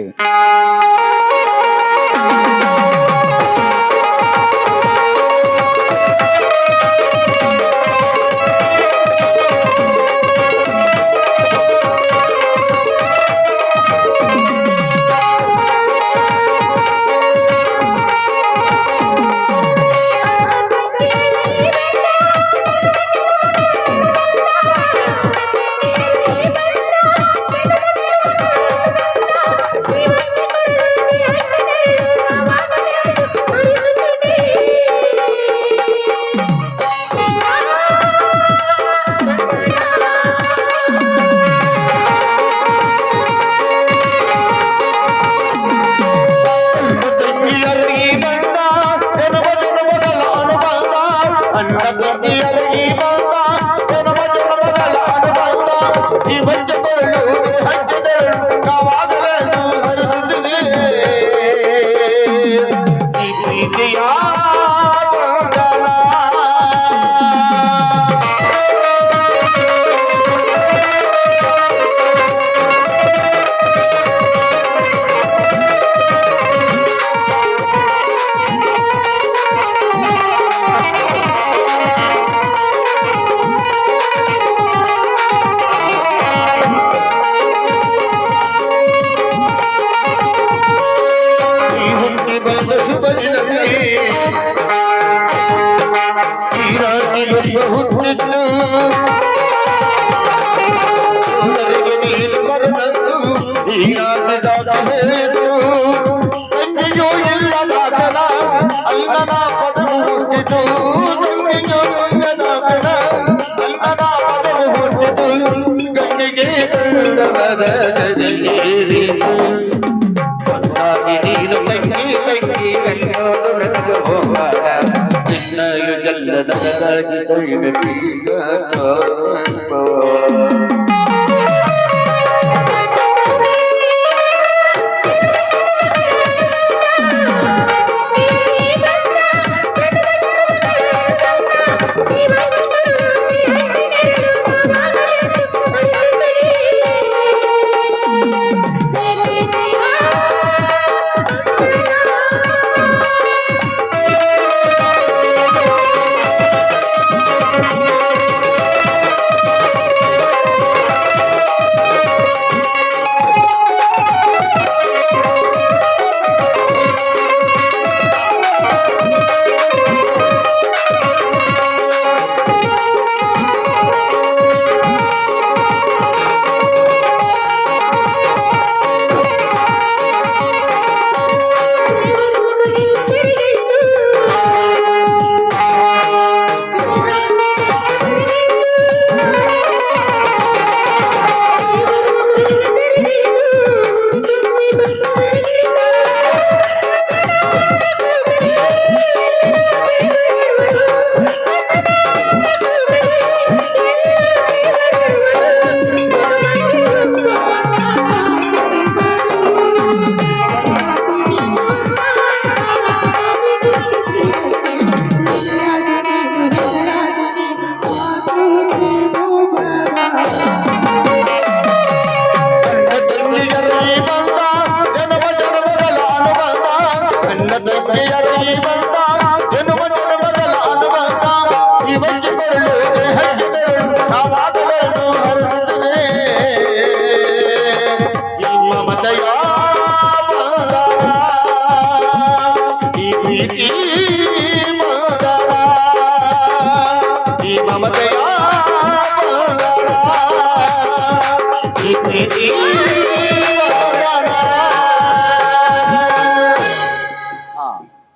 [SPEAKER 5] ಬಂದಿದ್ದು ಸೋದರಿಗೆ ನೀನು ಬರದಂದು ಹೀಗಾಗಿದಾಗ ಹೇಳಿದ್ದು ತಂಗಿಯೂ ಇಲ್ಲ ದಾಸನ ಅಲ್ಲನ ಪದವು ಹುಟ್ಟಿತು ತಂಗಿಯೂ ಇಲ್ಲ ದಾಸನ ಅಲ್ಲನ ಪದವು ಹುಟ್ಟಿತು ಗಂಗೆಗೆ ಗರುಡವದ ಗಜಗೇರಿ ಒಂದಾಗಿ ನೀನು ತಂಗಿ ತಂಗಿ ಕಣ್ಣೋಡು ನನಗೆ ಹೋಗಾರ ನಿನ್ನಯು ಎಲ್ಲದರದಾಗಿ ಕೈನೀಗ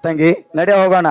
[SPEAKER 7] ತಂಗಿ ನಡೆ ಹೋಗೋಣ